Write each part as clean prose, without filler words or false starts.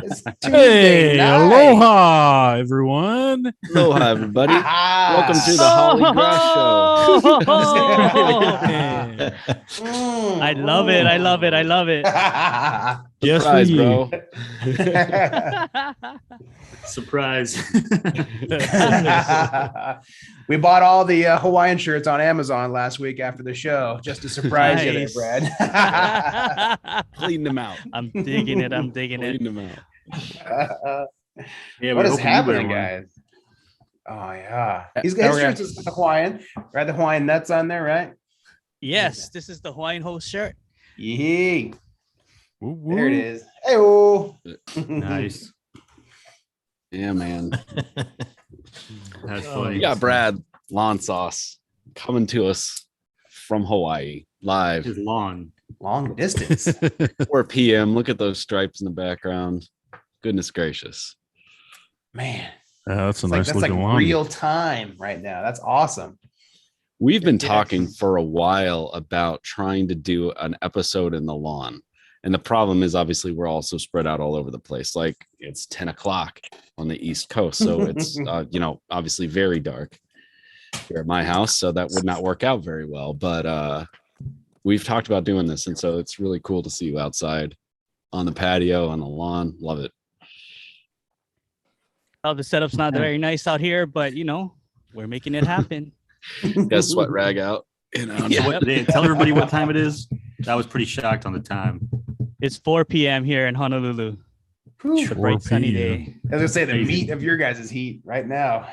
It's Tuesday night. Aloha, everyone. Aloha, everybody. Welcome to the Holly Grass Show. I love it. I love it. I love it. Yes, Surprise, for you. bro. Surprise. We bought all the Hawaiian shirts on Amazon last week after the show just to surprise you there, Nice. Brad. Clean them out. I'm digging it. I'm digging Clean it. them out. Yeah, What we're is hoping you happening, wear one. guys? Oh, yeah. His shirts is Hawaiian. Right, the Hawaiian nuts on there, right? Yes, this is the Hawaiian host shirt. Yee. Woo, woo. There it is. Hey-oh. Nice. Yeah, man. That's funny. We got Brad Lawn Sauce coming to us from Hawaii live. His lawn. Long distance. 4 p.m. Look at those stripes in the background. Goodness gracious. Man. That's a It's nice that's looking like lawn. real time right now. That's awesome. We've been Yeah. talking for a while about trying to do an episode in the lawn. And the problem is obviously we're also spread out all over the place. Like it's 10 o'clock on the East Coast. So it's, obviously very dark here at my house. So that would not work out very well. But we've talked about doing this. And so it's really cool to see you outside on the patio, on the lawn. Love it. Oh, the setup's not very nice out here, but we're making it happen. Got a sweat rag out. Tell everybody what time it is. I was pretty shocked on the time. It's 4 p.m. here in Honolulu. It's a bright sunny day. I was gonna say the meat of your guys' heat right now.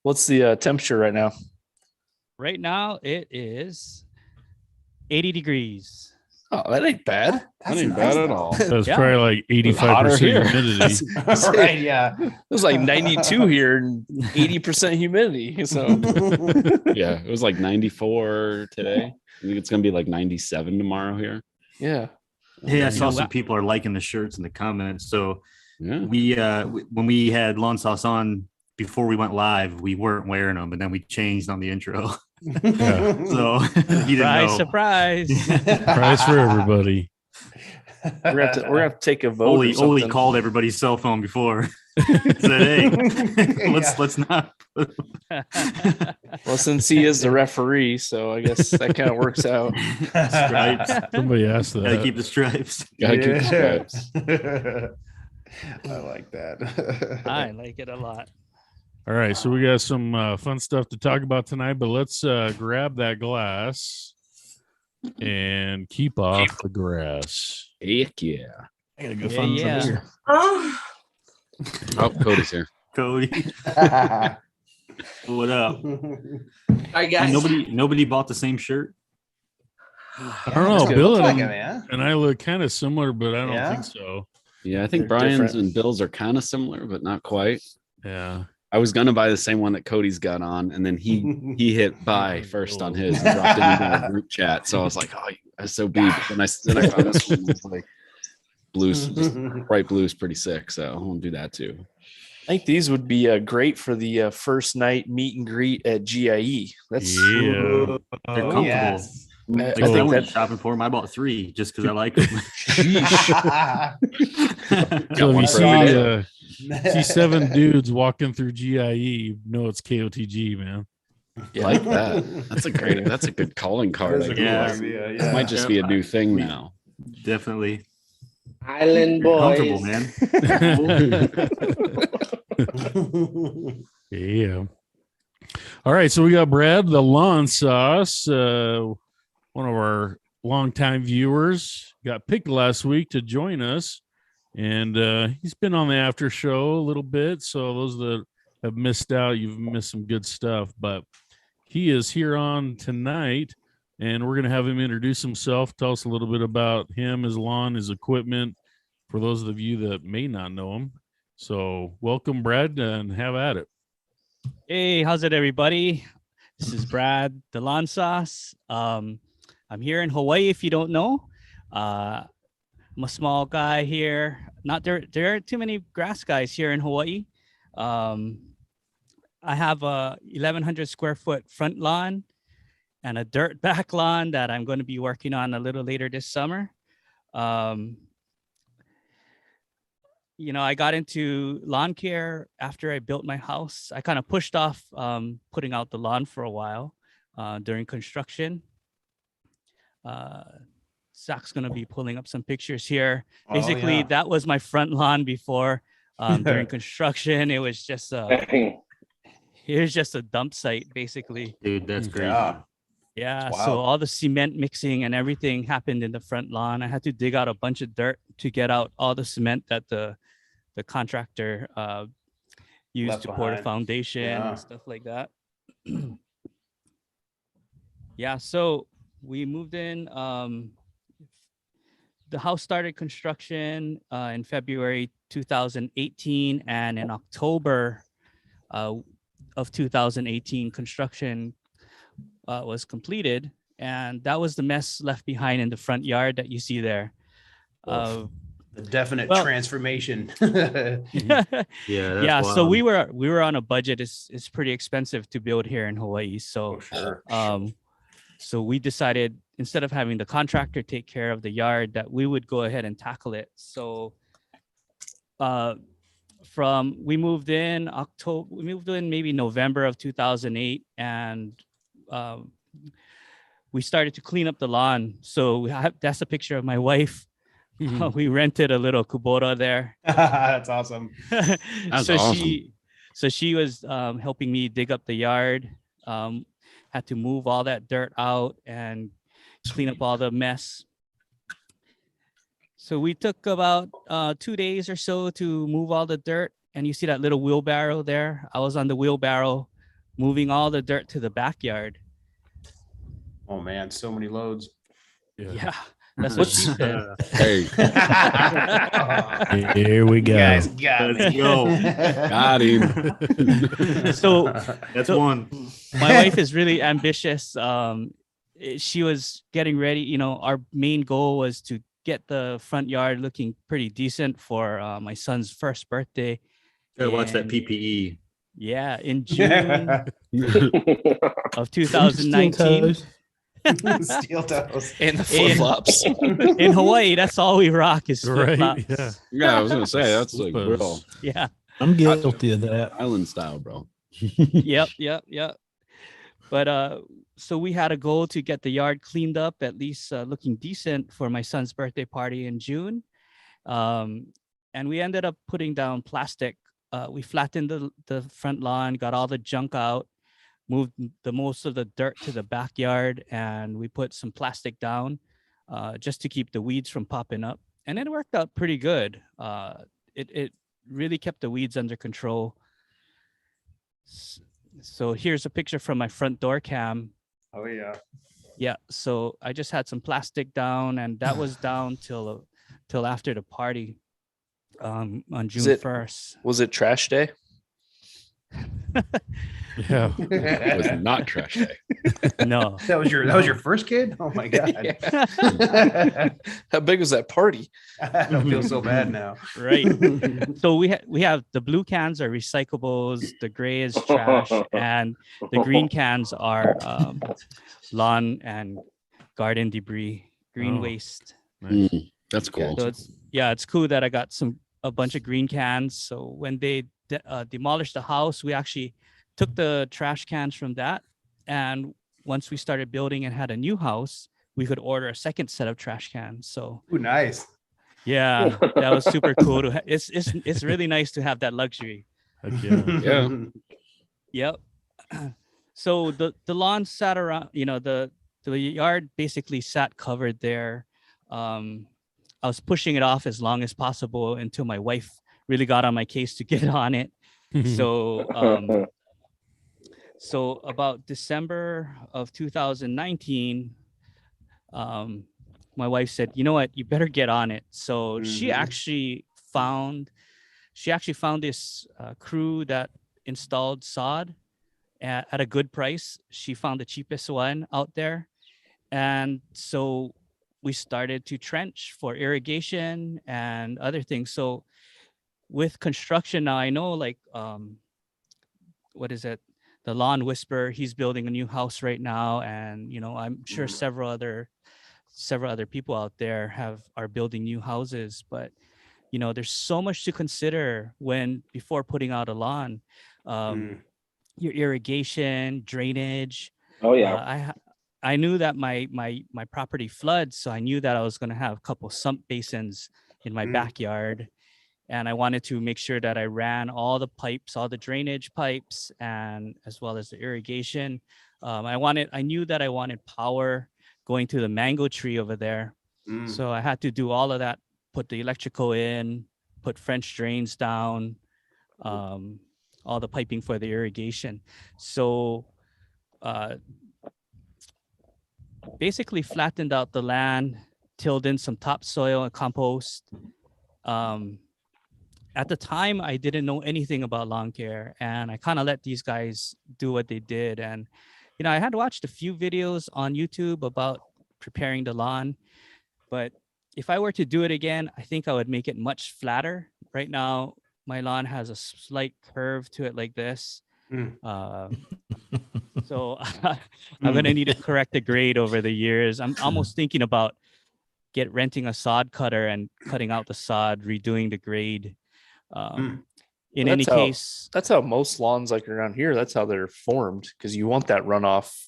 What's the temperature right now? Right now it is 80 degrees. Oh, that ain't bad. That ain't bad at all. That's Yeah. probably like Hotter 85% here. humidity. Right, yeah. It was like 92 here and 80% humidity. So Yeah, it was like 94 today. I think it's gonna be like 97 tomorrow here. yeah. Hey, I saw some people are liking the shirts in the comments. So Yeah. when we had Lawn Sauce on before we went live, we weren't wearing them, and then we changed on the intro. Yeah. So he didn't know. Surprise. Price for everybody. We're gonna have to take a vote. Olee or something. called everybody's cell phone before. Said, "Hey, let's not." Well, since he is the referee, so I guess that kind of works out. Stripes. Somebody asked that. Gotta keep the stripes. Gotta keep the stripes. I like that. I like it a lot. All right, so we got some fun stuff to talk about tonight, but let's grab that glass and keep off the grass. Heck yeah. I gotta go Yeah, find yeah. some beer. Oh, Cody's here. Cody, what up? Hi guys. Nobody bought the same shirt. I don't know. That's good. Bill Looks like and, him, yeah. and I look kind of similar, but I don't Yeah? think so. Yeah, I think They're Brian's different. and Bill's are kind of similar, but not quite. Yeah. I was gonna buy the same one that Cody's got on, and then he hit buy first on his and dropped it into our group chat. So I was like, oh, I so beat. But then I found this one. It's like blue's just bright blue's pretty sick. So I'll do that too. I think these would be great for the first night meet and greet at GIE. That's Yeah. They're comfortable. Yes. I Like, I think went that shopping for them. I bought 3 just because I like them. So one if for every you see 7 dudes walking through GIE, you know it's KOTG, man. yeah. Like that. That's a good calling card. That's a I cool guess. idea, It yeah. might just be a new thing now. Definitely Island comfortable, boys. man. Yeah. All right, so we got Brad, the lawn sauce, one of our longtime viewers, got picked last week to join us, and he's been on the after show a little bit. So those that have missed out, you've missed some good stuff. But he is here on tonight, and we're going to have him introduce himself, tell us a little bit about him, his lawn, his equipment, for those of you that may not know him. So welcome, Brad, and have at it. Hey, how's it, everybody? This is Brad, the lawn sauce. I'm here in Hawaii, if you don't know. I'm a small guy here. There aren't too many grass guys here in Hawaii. I have a 1,100 square foot front lawn and a dirt back lawn that I'm going to be working on a little later this summer. I got into lawn care after I built my house. I kind of pushed off putting out the lawn for a while during construction. Zach's going to be pulling up some pictures here. Basically, yeah. that was my front lawn before. During construction, it was just a dump site, basically. Dude, that's crazy. Yeah, Wow. so all the cement mixing and everything happened in the front lawn. I had to dig out a bunch of dirt to get out all the cement that the contractor used Left to pour the behind. foundation Yeah. and stuff like that. Yeah, so we moved in. The house started construction in February 2018, and in October of 2018, construction was completed, and that was the mess left behind in the front yard that you see there. A definite well- transformation. Yeah, that's Yeah, so wild. we were on a budget. It's pretty expensive to build here in Hawaii, so sure. so we decided, instead of having the contractor take care of the yard, that we would go ahead and tackle it. So we moved in maybe November of 2008, and we started to clean up the lawn. So that's a picture of my wife. We rented a little kubota there. That's awesome. That's so awesome. she was helping me dig up the yard. Had to move all that dirt out and clean up all the mess. So we took about 2 days or so to move all the dirt. And you see that little wheelbarrow there? I was on the wheelbarrow moving all the dirt to the backyard. Oh man, so many loads. Yeah, that's what she said. Hey, Here we You go. guys got Let's me. go. got him. So That's So- one. my wife is really ambitious. She was getting ready. Our main goal was to get the front yard looking pretty decent for my son's first birthday. Gotta watch that And- PPE. Yeah, in June of 2019 Steel toes. And the flip flops. in Hawaii. That's all we rock is Right? flip-flops. Yeah. Yeah, I was gonna say that's like Suppose. real Yeah. I'm guilty of that. island style, bro. Yep. But so we had a goal to get the yard cleaned up, at least looking decent for my son's birthday party in June. And we ended up putting down plastic. We flattened the front lawn, got all the junk out, moved the most of the dirt to the backyard, and we put some plastic down just to keep the weeds from popping up. And it worked out pretty good. It really kept the weeds under control. So here's a picture from my front door cam. Oh yeah. Yeah, so I just had some plastic down, and that was down till after the party on June it- 1st. Was it trash day? Yeah. It was not trash day. No. That was your first kid? Oh my god. How big was that party? I don't feel so bad now. Right. So we have the blue cans are recyclables, the gray is trash, and the green cans are lawn and garden debris, green Oh. waste. Nice. That's cool. So it's cool that I got a bunch of green cans. So when they demolished the house, we actually took the trash cans from that, and once we started building and had a new house, we could order a second set of trash cans. So Ooh, nice. yeah, that was super cool. It's really nice to have that luxury. Heck yeah. Yeah. Yep. So the lawn sat around, the yard basically sat covered there. I was pushing it off as long as possible until my wife really got on my case to get on it. So about December of 2019, my wife said, "You know what? You better get on it." So she Mhm. actually found this crew that installed sod at a good price. She found the cheapest one out there, and so we started to trench for irrigation and other things. So with construction now, I know what is it? The Lawn Whisperer, he's building a new house right now, and I'm sure several other people out there are building new houses. But there's so much to consider before putting out a lawn. Your irrigation, drainage. Oh yeah. I knew that my property floods, so I knew that I was going to have a couple sump basins in my backyard, and I wanted to make sure that I ran all the pipes, all the drainage pipes, and as well as the irrigation. I knew that I wanted power going to the mango tree over there, so I had to do all of that. Put the electrical in, put French drains down, all the piping for the irrigation. So basically flattened out the land, tilled in some topsoil and compost. At the time, I didn't know anything about lawn care, and I kind of let these guys do what they did. And, I had watched a few videos on YouTube about preparing the lawn, but if I were to do it again, I think I would make it much flatter. Right now, my lawn has a slight curve to it like this. So I'm going to need to correct the grade over the years. I'm almost thinking about renting a sod cutter and cutting out the sod, redoing the grade. In any case, that's how most lawns like around here, that's how they're formed, because you want that runoff.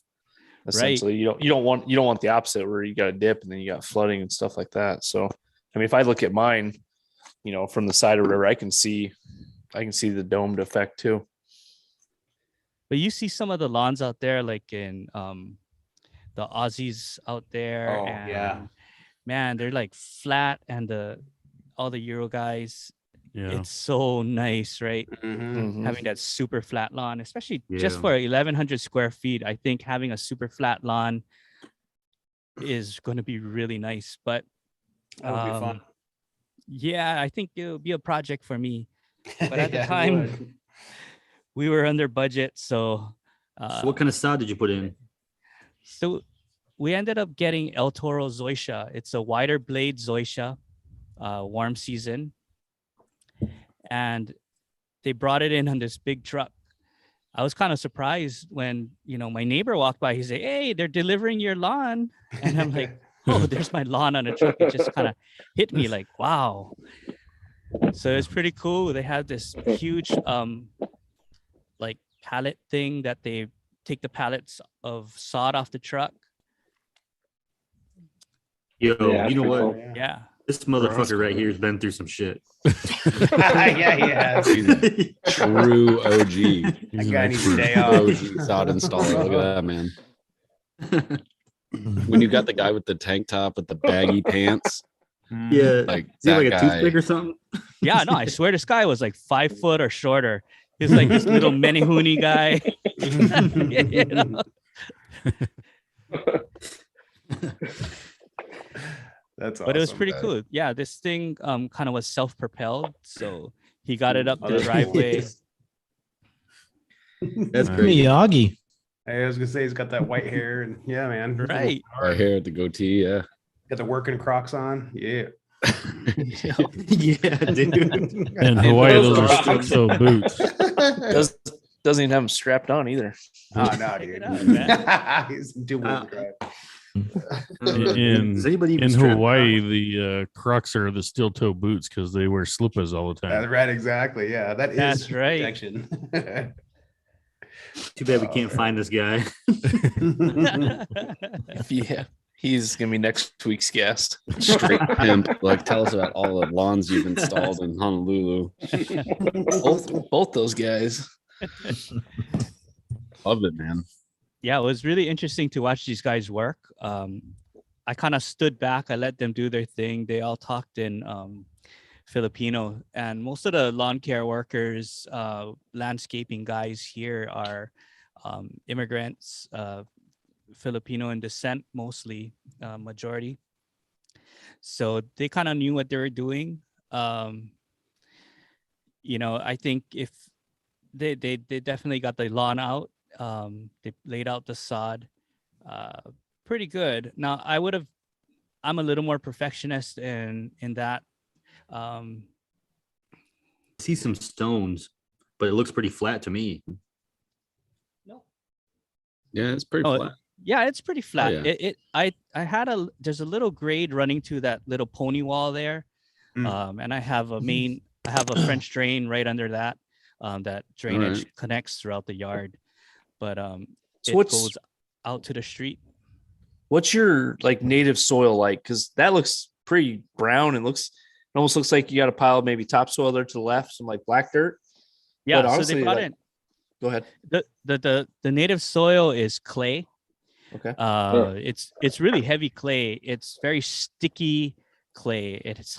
Essentially, right. You don't want the opposite where you got a dip and then you got flooding and stuff like that. So, I mean, if I look at mine, from the side or whatever, I can see the domed effect too. But you see some of the lawns out there, like in the Aussies out there. Oh, and yeah. Man, they're like flat, and all the Euro guys. Yeah. It's so nice, right? Having that super flat lawn, especially just for 1,100 square feet. I think having a super flat lawn is going to be really nice. But that would be fun. Yeah, I think it would be a project for me. But at the time, we were under budget. So what kind of sod did you put in? So we ended up getting El Toro Zoysia. It's a wider blade Zoysia, warm season. And they brought it in on this big truck. I was kind of surprised when, my neighbor walked by. He said, "Hey, they're delivering your lawn." And I'm like, "Oh, there's my lawn on a truck." It just kind of hit me like, wow. So it's pretty cool. They have this huge like pallet thing that they take the pallets of sod off the truck. Yo, you know what? Cool. Yeah. This motherfucker right here has been through some shit. Yeah, he has. He's a true OG. That guy needs to stay off. OG sod installer. Look at that, man. When you got the guy with the tank top with the baggy pants. Yeah. Like, is he like a guy. toothpick or something? Yeah, no, I swear this guy was like 5 foot or shorter. He's like this little Menehune guy. That's awesome. But it was pretty cool. Yeah, this thing kind of was self-propelled, so he got it up the driveway. That's great. Miyagi. I was gonna say he's got that white hair, and yeah, man, Right. Right here at the goatee, yeah. Got the working Crocs on, yeah. Yeah, dude. And Hawaii, those are steel toe boots. Doesn't even have them strapped on either. Oh no, dude. He's doing drive. Does anybody even In strap Hawaii, on? the Crocs are the steel toe boots because they wear slippers all the time. That's right, exactly. Yeah, That's right. protection. Too bad we can't find this guy. Yeah, he's gonna be next week's guest. Straight pimp. Like, tell us about all the lawns you've installed in Honolulu. Both those guys. Love it, man. Yeah, it was really interesting to watch these guys work. I kind of stood back. I let them do their thing. They all talked in Filipino, and most of the lawn care workers, landscaping guys here are immigrants, Filipino in descent, mostly majority. So they kind of knew what they were doing. I think if they definitely got the lawn out. They laid out the sod pretty good. Now I'm a little more perfectionist in that. See some stones, but it looks pretty flat to me. No. Yeah, it's pretty flat. Yeah, it's pretty flat. Oh, yeah. There's a little grade running to that little pony wall there. And I have a French drain right under that. That drainage Right. connects throughout the yard, but So it goes out to the street. what's your like native soil like? Because that looks pretty brown and it almost looks like you got a pile of maybe topsoil there to the left, some like black dirt. Yeah, But so honestly, they brought like- in Go ahead. the native soil is clay. Okay. It's really heavy clay. It's very sticky clay. It's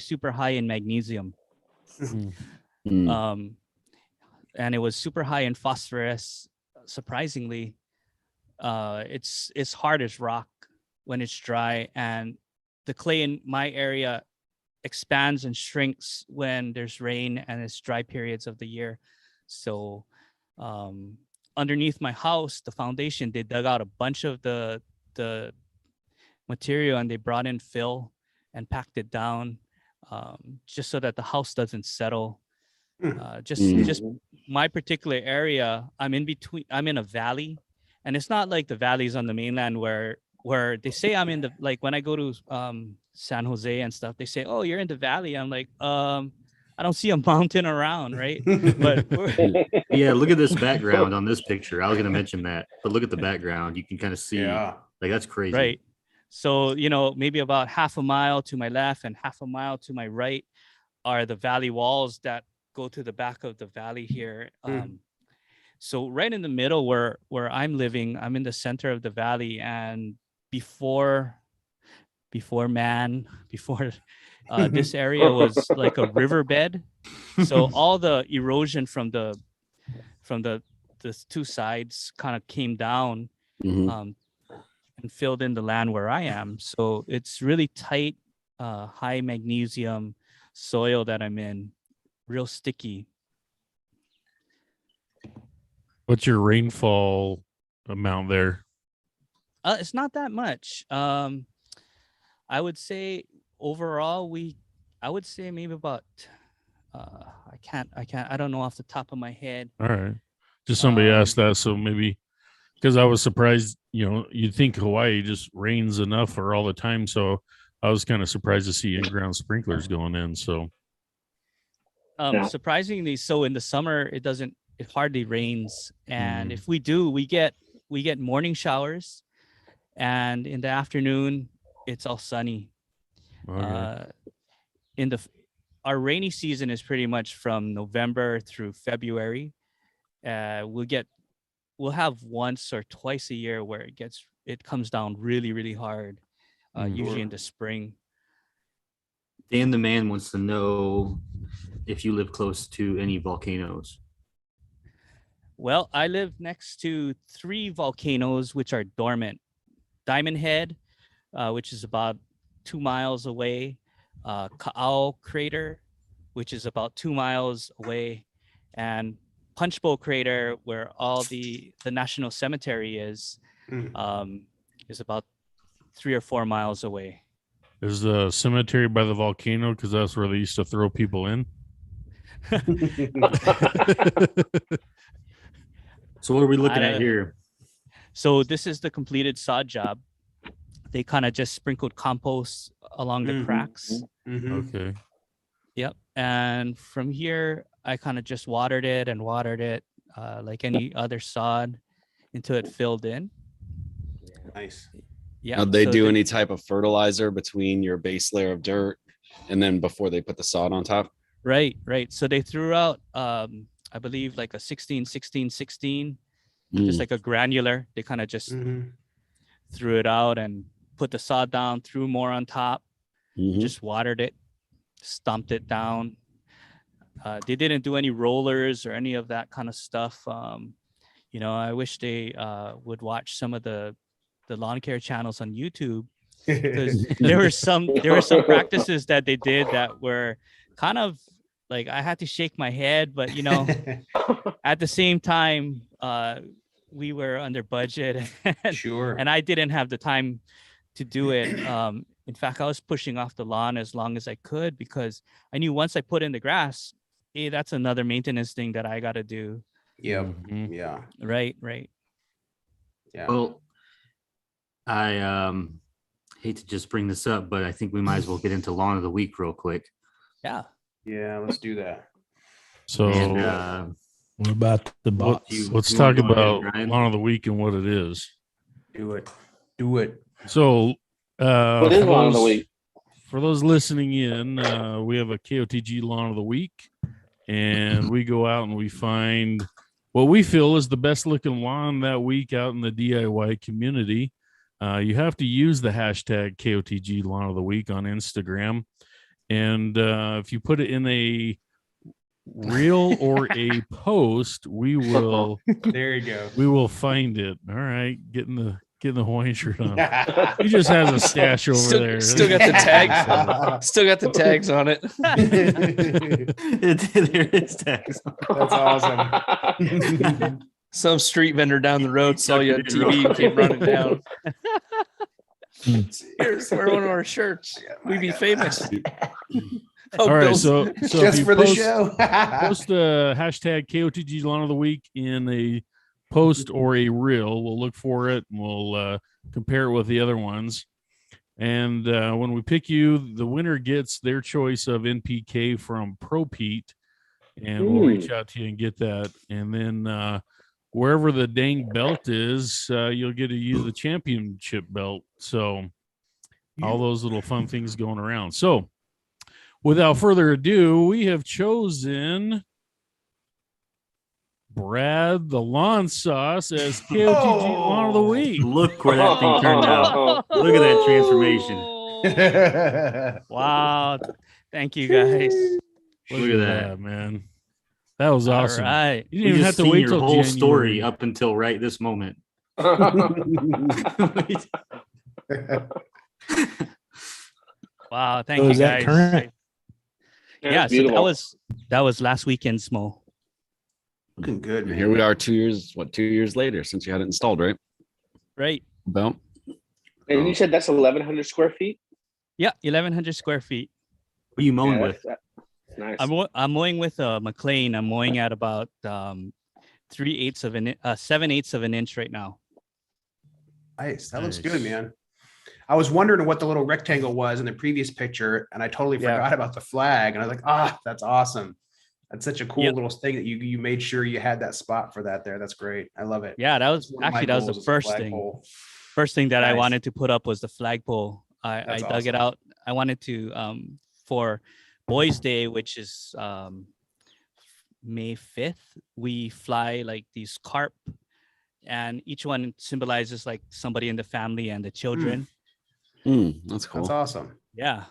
super high in magnesium. Mm. And it was super high in phosphorus. Surprisingly, it's hard as rock when it's dry, and the clay in my area expands and shrinks when there's rain and it's dry periods of the year. So underneath my house, the foundation, they dug out a bunch of the material and they brought in fill and packed it down, just so that the house doesn't settle. Just my particular area, I'm in a valley, and it's not like the valleys on the mainland where they say I'm in the, like when I go to San Jose and stuff, they say, oh, you're in the valley. I'm like, I don't see a mountain around, right? But Yeah, look at this background on this picture. I was gonna mention that, but look at the background. You can kind of see, like, that's crazy. right. So, maybe about half a mile to my left and half a mile to my right are the valley walls that go to the back of the valley here. So right in the middle where I'm living, I'm in the center of the valley, and before this area was like a riverbed. So all the erosion from the two sides kind of came down and filled in the land where I am. So it's really tight, high magnesium soil that I'm in, real sticky. What's your rainfall amount there? It's not that much. I would say overall, I would say maybe about, I don't know off the top of my head. All right. Just somebody asked that. So maybe, because I was surprised, you'd think Hawaii just rains enough for all the time. So I was kind of surprised to see in-ground sprinklers going in. So surprisingly, so in the summer, it hardly rains. And if we do, we get morning showers, and in the afternoon, it's all sunny. okay. Our rainy season is pretty much from November through February. We'll have once or twice a year where it comes down really, really hard, usually in the spring. Dan the man wants to know if you live close to any volcanoes. Well, I live next to 3 volcanoes which are dormant. Diamond Head, which is about 2 miles away. Ka'au Crater, which is about 2 miles away, and Punchbowl Crater, where all the national cemetery is about 3 or 4 miles away. Is the cemetery by the volcano? Because that's where they used to throw people in. So what are we looking at here? So this is the completed sod job. They kind of just sprinkled compost along the cracks. Okay. Yep. And from here, I kind of just watered it like any other sod until it filled in. Nice. Yeah. Now, they do any type of fertilizer between your base layer of dirt and then before they put the sod on top? Right. So they threw out, I believe, like a 16-16-16, just like a granular. They kind of just threw it out and put the sod down, threw more on top, just watered it, stomped it down. They didn't do any rollers or any of that kind of stuff. I wish they would watch some of the lawn care channels on YouTube, because there were some practices that they did that were kind of like, I had to shake my head, but at the same time, we were under budget and I didn't have the time to do it. In fact, I was pushing off the lawn as long as I could, because I knew once I put in the grass, that's another maintenance thing that I got to do. Yep. Yeah. Right. Yeah. Well, I hate to just bring this up, but I think we might as well get into lawn of the week real quick. Yeah. Yeah, let's do that. So And What about the bots? let's you talk wanna go ahead, about Brian? lawn of the week and what it is. Do it. Do it. So What is lawn of the week? For those listening in, we have a KOTG lawn of the week, and we go out and we find what we feel is the best looking lawn that week out in the DIY community. You have to use the hashtag KOTG lawn of the week on Instagram. And if you put it in a reel or a post, we will There you go. we will find it. All right, getting the Hawaiian shirt on. He just has a stash over there. Still got the tag. Still got the tags on it. There is tags. That's awesome. Some street vendor down the road saw you on TV and came running down. Here's wear one of our shirts. We'd be famous. Oh, All right, Bill's- so if Just you for the post- show. post the hashtag KOTG lawn of the week in a post or a reel. We'll look for it and we'll compare it with the other ones. And when we pick you, the winner gets their choice of NPK from Pro Pete, and we'll reach out to you and get that. And then wherever the dang belt is, you'll get to use the championship belt. So all those little fun things going around. So without further ado, we have chosen Brad the Lawn Sauce as KOTG Lawn of the Week. Look where that thing turned out. Look at that transformation. Wow. Thank you guys. Look at that. man. That was awesome. All right. You You didn't even have just to seen wait your till whole story January. up until right this moment. Wow. Thank So you is that guys. current? Yeah. So that was last weekend's mow. Looking good, And man. here we are 2 years, 2 years later since you had it installed, right? Right. About. And you said that's 1,100 square feet? Yeah. 1,100 square feet. What are you mowing Yeah, with? that's nice. I'm mowing with a McLean. I'm mowing at about 3/8 of an 7/8 of an inch right now. Nice. That looks Nice. good, man. I was wondering what the little rectangle was in the previous picture, and I totally Yeah. forgot about the flag. And I was like, that's awesome. That's such a cool Yep. little thing that you made sure you had that spot for that there. That's great. I love it. Yeah, that was That's one of my actually that was goals the is a first thing. flagpole. First thing that I Nice. wanted to put up was the flagpole. I That's dug it awesome. out. I wanted to for Boys Day, which is May 5th, we fly like these carp, and each one symbolizes like somebody in the family and the children. That's cool. That's awesome. Yeah.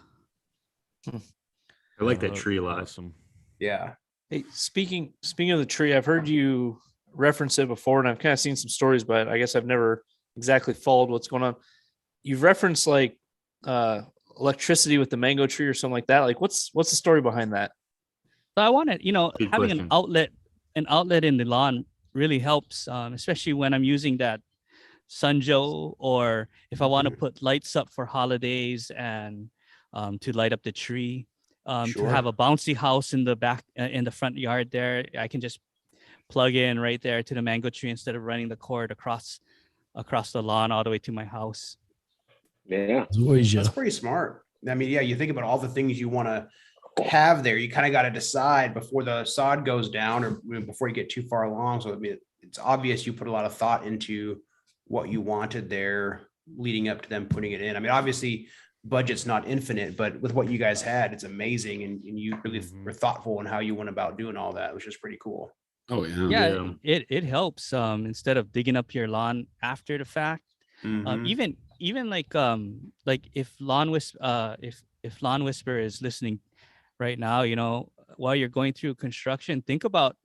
I like that tree a lot. Awesome. Yeah. Hey, speaking of the tree, I've heard you reference it before, and I've kind of seen some stories, but I guess I've never exactly followed what's going on. You've referenced like electricity with the mango tree or something like that. Like, what's the story behind that? So I wanted, Good having question. an outlet in the lawn really helps, especially when I'm using that Sunjo, or if I want to put lights up for holidays and to light up the tree. To Sure. have a bouncy house in the back, in the front yard there, I can just plug in right there to the mango tree instead of running the cord across the lawn all the way to my house. Yeah. Zoysia. That's pretty smart. I mean, yeah, you think about all the things you want to have there. You kind of got to decide before the sod goes down or before you get too far along. So I mean, it's obvious you put a lot of thought into what you wanted there leading up to them putting it in. I mean, obviously budget's not infinite, but with what you guys had, it's amazing. And you really were thoughtful in how you went about doing all that, which is pretty cool. Oh yeah. Yeah, it helps. Instead of digging up your lawn after the fact, Mhm. even like if Lawn Whisper is listening right now, while you're going through construction, think about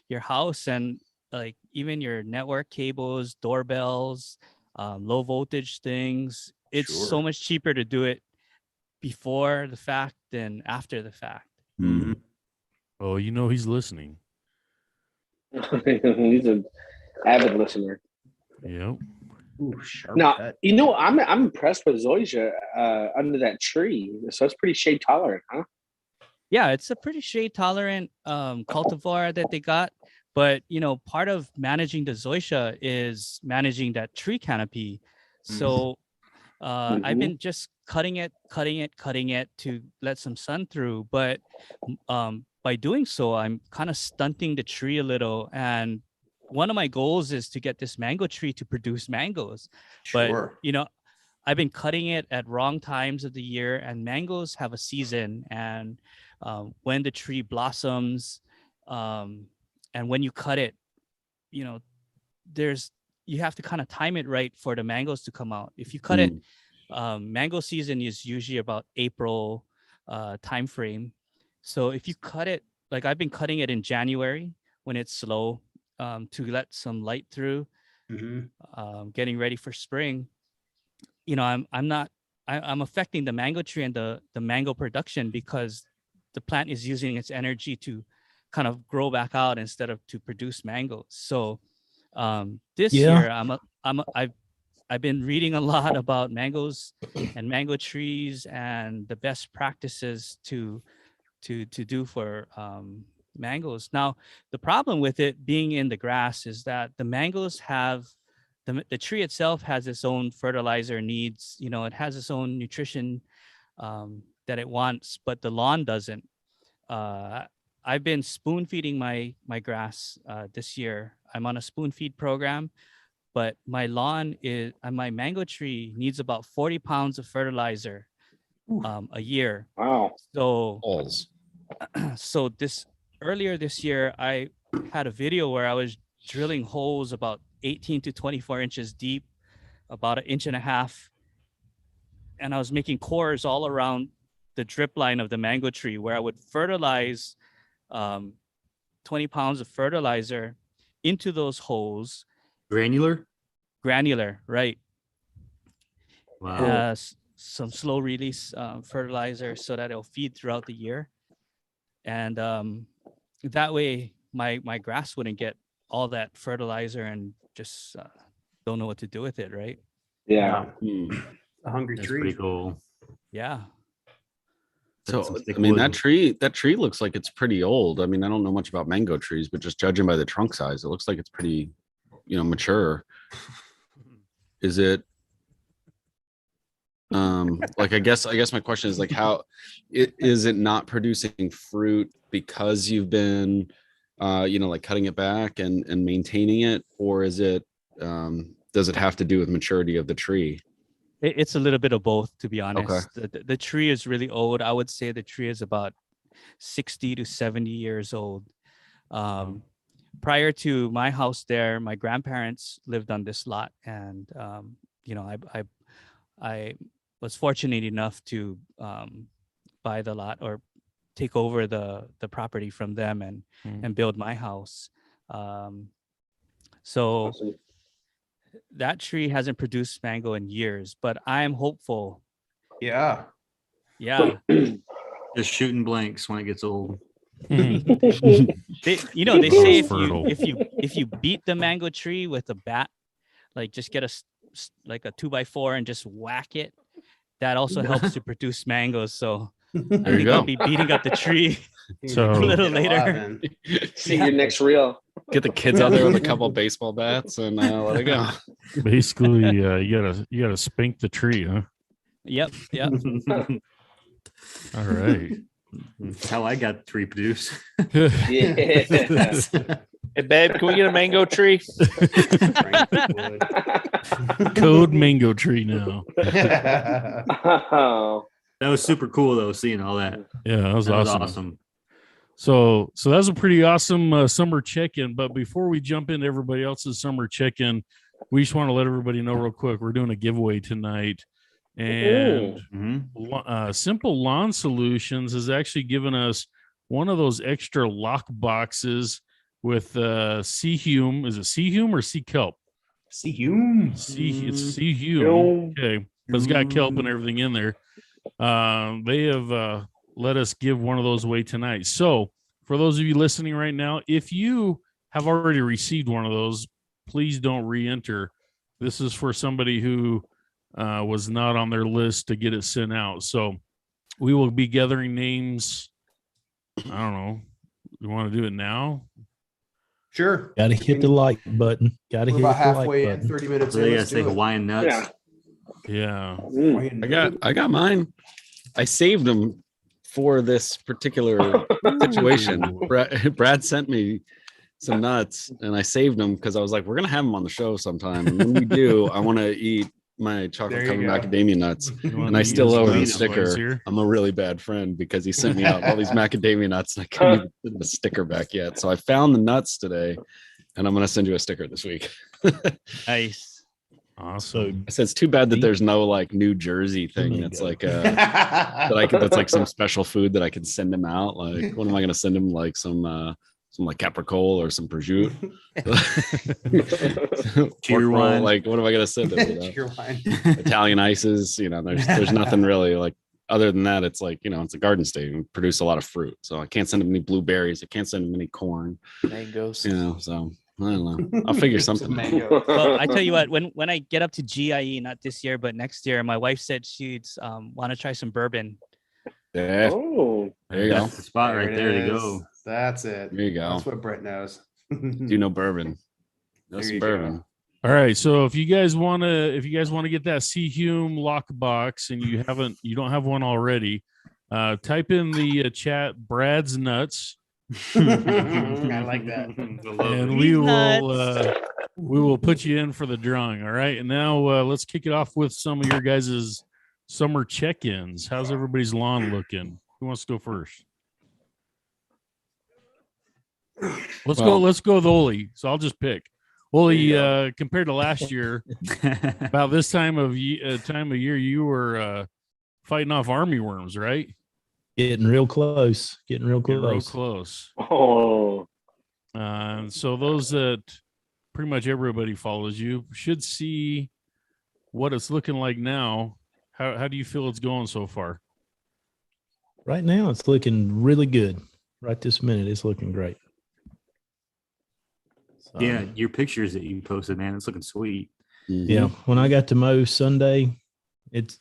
your house and like even your network cables, doorbells, low voltage things. It's so Sure. much cheaper to do it before the fact than after the fact. Mhm. Oh, he's listening. He's an avid listener. Yep. Ooh, sharp Now, cut. I'm impressed with Zoysia under that tree. So it's pretty shade tolerant, huh? Yeah, it's a pretty shade tolerant cultivar that they got. But part of managing the zoysia is managing that tree canopy. So I've been just cutting it to let some sun through. But by doing so, I'm kind of stunting the tree a little. And one of my goals is to get this mango tree to produce mangoes. Sure. But, I've been cutting it at wrong times of the year, and mangoes have a season. And when the tree blossoms, and when you cut it, you have to kind of time it right for the mangoes to come out. If you cut it, mango season is usually about April time frame. So if you cut it, like I've been cutting it in January when it's slow, to let some light through, getting ready for spring. I'm affecting the mango tree and the mango production because the plant is using its energy to kind of grow back out instead of to produce mangoes. So this year I've been reading a lot about mangoes and mango trees and the best practices to do for mangoes. Now, the problem with it being in the grass is that the mangoes have the tree itself has its own fertilizer needs. It has its own nutrition that it wants, but the lawn doesn't. I've been spoon feeding my grass this year. I'm on a spoon feed program, but my my mango tree needs about 40 pounds of fertilizer a year. Wow. So earlier this year, I had a video where I was drilling holes about 18 to 24 inches deep, about 1.5 inches. And I was making cores all around the drip line of the mango tree where I would fertilize 20 pounds of fertilizer into those holes. Granular, right. Wow. Some slow release fertilizer so that it'll feed throughout the year. And that way my grass wouldn't get all that fertilizer and just don't know what to do with it, right? Yeah. A hungry That's tree. pretty cool. Yeah. So I mean that tree looks like it's pretty old. I mean, I don't know much about mango trees, but just judging by the trunk size, it looks like it's pretty, mature. Is it like I guess my question is like how is it not producing fruit because you've been like cutting it back and maintaining it, or is it does it have to do with maturity of the tree? It's a little bit of both, to be honest. Okay. The tree is really old. I would say the tree is about 60 to 70 years old. Prior to my house there, my grandparents lived on this lot, and I was fortunate enough to buy the lot or take over the property from them and build my house. So Awesome. that tree hasn't produced mango in years, but I am hopeful. Yeah. Yeah. Just shooting blanks when it gets old. They say if you beat the mango tree with a bat, like just get a 2x4 and just whack it, that also helps to produce mangoes. So I think I'll be beating up the tree So a little later. See your next reel. Get the kids out there with a couple of baseball bats and let it go. basically, you gotta spank the tree, huh? Yep. All right. That's how I got the tree produced. Yeah. Hey, babe, can we get a mango tree? Code mango tree now. Oh. That was super cool though, seeing all that. Yeah, that was That was awesome. awesome. So that was a pretty awesome summer check-in. But before we jump into everybody else's summer check-in, we just want to let everybody know real quick, we're doing a giveaway tonight. And Simple Lawn Solutions has actually given us one of those extra lock boxes with sea hume. Is it sea hume or sea kelp? See you. It's sea hume. Okay. But it's got kelp and everything in there. They have let us give one of those away tonight. So for those of you listening right now, if you have already received one of those, please don't re-enter. This is for somebody who was not on their list to get it sent out. So we will be gathering names. I don't know. You want to do it now? Sure. Gotta hit the like button. Gotta We're hit about the like halfway in, button. 30 minutes So in. they gotta Let's say do it. Hawaiian nuts. Yeah. Yeah. I got mine. I saved them for this particular situation. Brad sent me some nuts and I saved them because I was like, we're gonna have them on the show sometime. And when we do, I want to eat my chocolate covered macadamia nuts. And I still owe him a sticker. I'm a really bad friend because he sent me out all these macadamia nuts and I couldn't even send the sticker back yet. So I found the nuts today and I'm gonna send you a sticker this week. Nice. Awesome. I said it's too bad that there's no like New Jersey thing that's like that's like some special food that I can send him out. Like, what am I gonna send him? Like some like capricole or some prosciutto. Cheer wine. Like, what am I gonna send him? Cheer wine. Italian ices. There's nothing really like other than that. It's like it's a garden state and produce a lot of fruit. So I can't send him any blueberries. I can't send him any corn. Mangoes. So I don't know. I'll figure something. Well, I tell you what, when I get up to GIE, not this year, but next year, my wife said she'd want to try some bourbon. Yeah. Oh, There you go. That's the spot right there to go. That's it. There you go. That's what Brett knows. Do you know bourbon? That's There you bourbon. All right. So if you guys want to get that Seahume lock box and you don't have one already, type in the chat Brad's nuts. I like that. And we will put you in for the drawing. All right. And now let's kick it off with some of your guys' summer check-ins. How's everybody's lawn looking? Who wants to go first? Let's go with Olee. So I'll just pick. Olee, compared to last year, about this time of year, you were fighting off army worms, right? Getting real close. oh, So those that pretty much everybody follows you should see what it's looking like now. How do you feel it's going so far? Right now, it's looking really good. Right this minute, it's looking great. So, Yeah, your pictures that you posted, man, it's looking sweet. yeah. When I got to mow Sunday, it's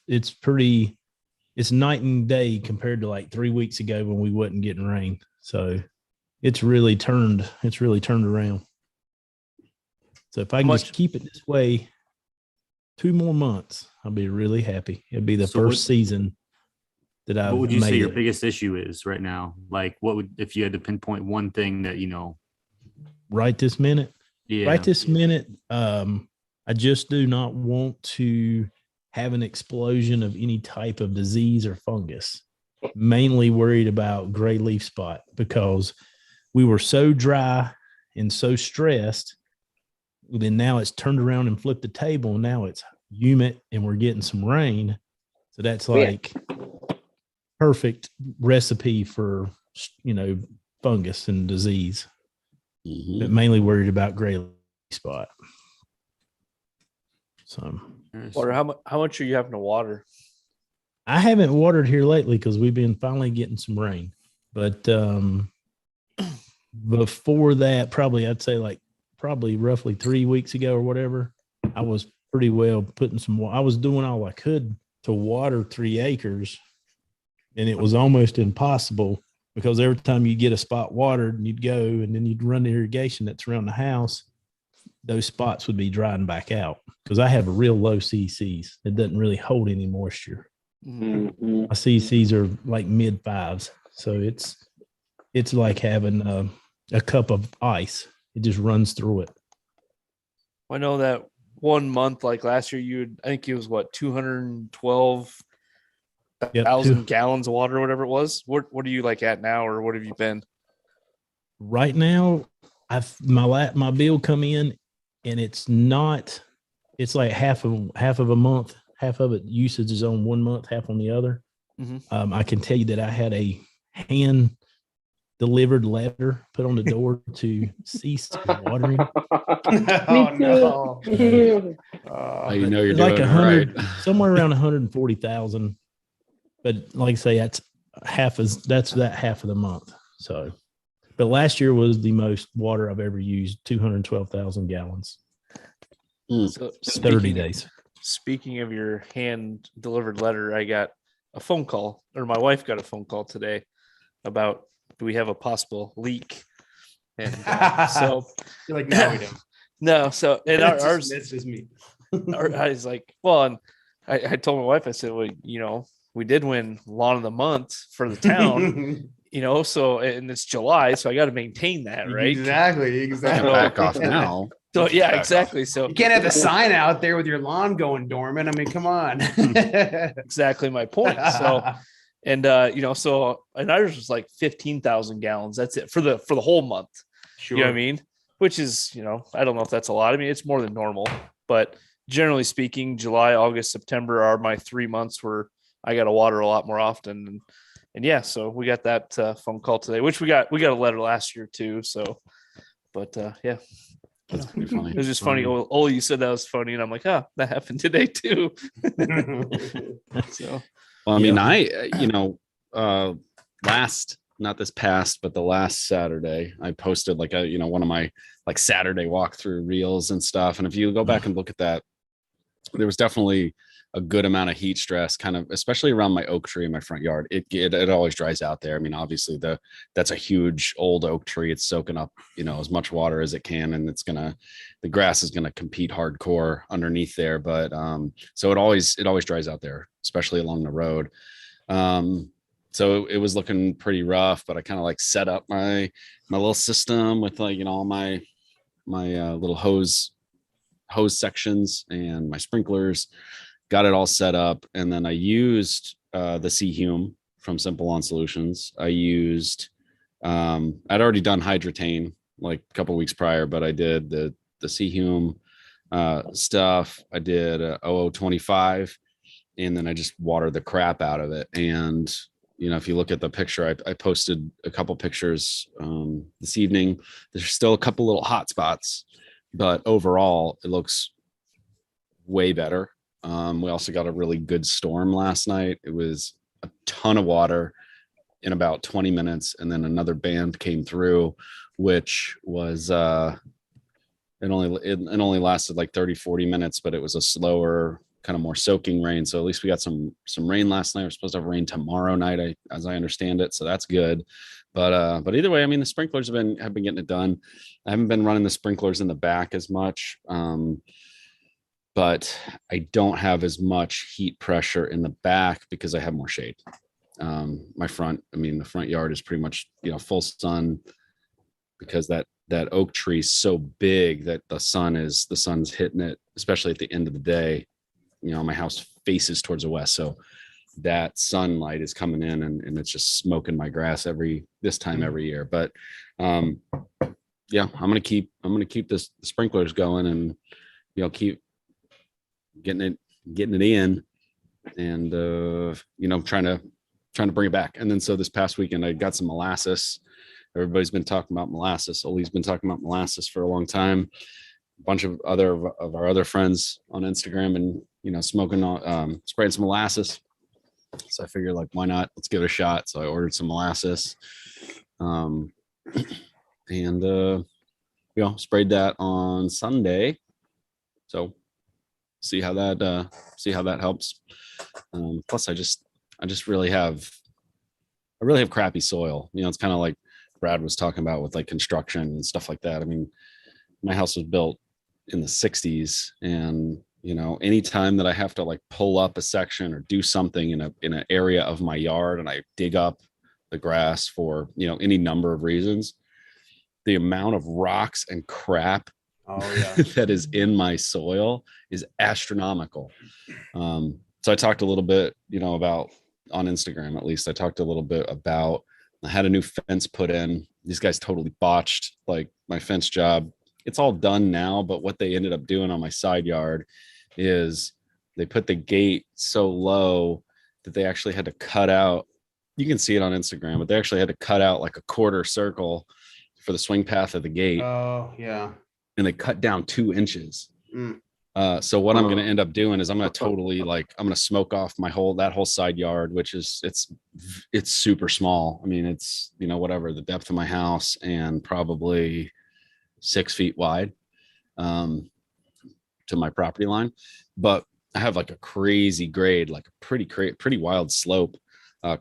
night and day compared to like 3 weeks ago when we wasn't getting rain. So it's really turned around. So if I can just keep it this way 2 more months, I'll be really happy. It'll be the first season that I've What would you say made your it. biggest issue is right now? Like, what would, if you had to pinpoint one thing that, Right this minute? yeah. Right this minute, I just do not want to have an explosion of any type of disease or fungus. Mainly worried about gray leaf spot because we were so dry and so stressed. Then now it's turned around and flipped the table. And now it's humid and we're getting some rain. So that's like perfect recipe for, fungus and disease. But mainly worried about gray leaf spot. So Water. How much are you having to water? I haven't watered here lately because we've been finally getting some rain. But before that, I'd say probably roughly 3 weeks ago or whatever, I was pretty well putting some. I was doing all I could to water 3 acres, and it was almost impossible because every time you get a spot watered and you'd go and then you'd run the irrigation that's around the house, those spots would be drying back out because I have a real low CCs. It doesn't really hold any moisture. mm-hmm. My CCs are like mid 5s. So it's like having a cup of ice. It just runs through it. I know that 1 month, like last year, I think it was 212,000 gallons of water or whatever it was. What are you like at now, or what have you been? Right now, my bill come in and it's like half of a month. Half of it usage is on 1 month, half on the other. Mm-hmm. I can tell you that I had a hand delivered letter put on the door to cease watering. Oh no! You know you're like doing 100, right. somewhere around 140,000. But like I say, that's half of the month. So, but last year was the most water I've ever used, 212,000 gallons. So 30 days. Speaking of your hand delivered letter, I got a phone call, or my wife got a phone call today about, do we have a possible leak? And so You're like, no, we don't. no. So and ours This is me. I was like, well, and I told my wife, I said, well, you know, we did win lawn of the month for the town, you know, so, and it's July, so I got to maintain that, right? Exactly. Back off now. So yeah, Back off. exactly. So You can't have the sign out there with your lawn going dormant. I mean, come on. exactly my point. So, and you know, so and ours was like 15,000 gallons. That's it for the whole month. Sure. You know what I mean? Which is, you know, I don't know if that's a lot. I mean, it's more than normal, but generally speaking, July, August, September are my 3 months where I got to water a lot more often. And yeah, so we got that phone call today, which we got a letter last year too. So, but yeah. That's pretty funny. It was just funny. Oh, you said that was funny, and I'm like, oh, that happened today too. So, Well, I mean, you know, not this past, but the last Saturday, I posted like a, you know, one of my like Saturday walkthrough reels and stuff. And if you go back and look at that, there was definitely a good amount of heat stress, kind of, especially around my oak tree in my front yard. It always dries out there. I mean, obviously that's a huge old oak tree. It's soaking up, you know, as much water as it can, and the grass is gonna compete hardcore underneath there. But so it always dries out there, especially along the road. So it was looking pretty rough, but I kind of like set up my little system with, like, you know, all my little hose sections and my sprinklers. Got it all set up, and then I used the C-Hume from Simple Lawn Solutions. I used I'd already done Hydratane like a couple weeks prior, but I did the C-Hume stuff. I did 0025, and then I just watered the crap out of it. And you know, if you look at the picture, I posted a couple pictures this evening. There's still a couple little hot spots, but overall it looks way better. We also got a really good storm last night. It was a ton of water in about 20 minutes. And then another band came through, which was, it only lasted like 30-40 minutes, but it was a slower, kind of more soaking rain. So at least we got some rain last night. We're supposed to have rain tomorrow night, as I understand it. So that's good. But either way, I mean, the sprinklers have been getting it done. I haven't been running the sprinklers in the back as much. But I don't have as much heat pressure in the back because I have more shade. The front yard is pretty much, you know, full sun, because that oak tree is so big that the sun's hitting it, especially at the end of the day. You know, my house faces towards the west, so that sunlight is coming in and it's just smoking my grass this time every year. But yeah, I'm gonna keep the sprinklers going, and you know, keep getting it in, and you know, trying to bring it back. And then so this past weekend I got some molasses. Everybody's been talking about molasses. Olee's been talking about molasses for a long time. A bunch of our other friends on Instagram, and you know, spraying some molasses. So I figured, like, why not? Let's give it a shot. So I ordered some molasses, and you know, sprayed that on Sunday. So see how that helps. Plus I just really have crappy soil. You know, it's kind of like Brad was talking about with like construction and stuff like that. I mean, my house was built in the 60s, and you know, anytime that I have to like pull up a section or do something in an area of my yard, and I dig up the grass for, you know, any number of reasons, the amount of rocks and crap that is in my soil is astronomical. So I talked a little bit, you know, about, on Instagram, at least I talked a little bit about, I had a new fence put in. These guys totally botched like my fence job. It's all done now, but what they ended up doing on my side yard is they put the gate so low that they actually had to cut out, you can see it on Instagram, but they actually had to cut out like a quarter circle for the swing path of the gate. Oh yeah. And they cut down 2 inches. So what I'm going to end up doing is I'm going to smoke off that whole side yard, which is, it's super small. I mean, it's, you know, whatever the depth of my house, and probably 6 feet wide to my property line. But I have like a crazy grade, like a pretty wild slope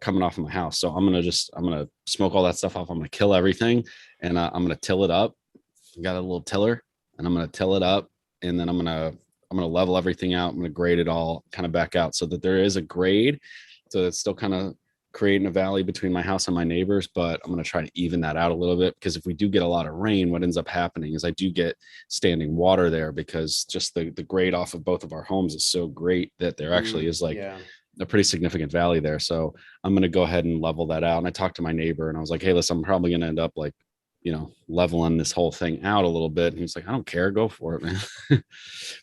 coming off of my house. So I'm going to smoke all that stuff off. I'm going to kill everything, and I'm going to till it up. I got a little tiller, and I'm going to till it up, and then I'm going to gonna level everything out. I'm gonna grade it all kind of back out so that there is a grade. So it's still kind of creating a valley between my house and my neighbors, but I'm going to try to even that out a little bit, because if we do get a lot of rain, what ends up happening is I do get standing water there, because just the grade off of both of our homes is so great that there actually is like a pretty significant valley there. So I'm going to go ahead and level that out. And I talked to my neighbor and I was like, hey, listen, I'm probably going to end up like, leveling this whole thing out a little bit. And he's like, I don't care, go for it, man.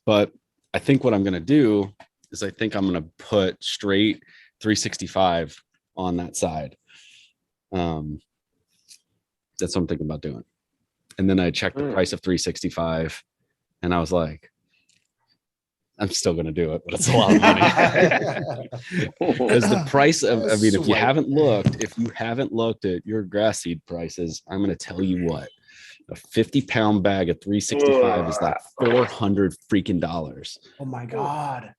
But I think what I'm going to do is I think I'm going to put straight 365 on that side. That's what I'm thinking about doing. And then I checked the price of 365 and I was like, I'm still going to do it, but it's a lot of money. Because the price of, if you haven't looked at your grass seed prices, I'm going to tell you what, a 50-pound bag of 365 is like $400 freaking dollars. Oh my God.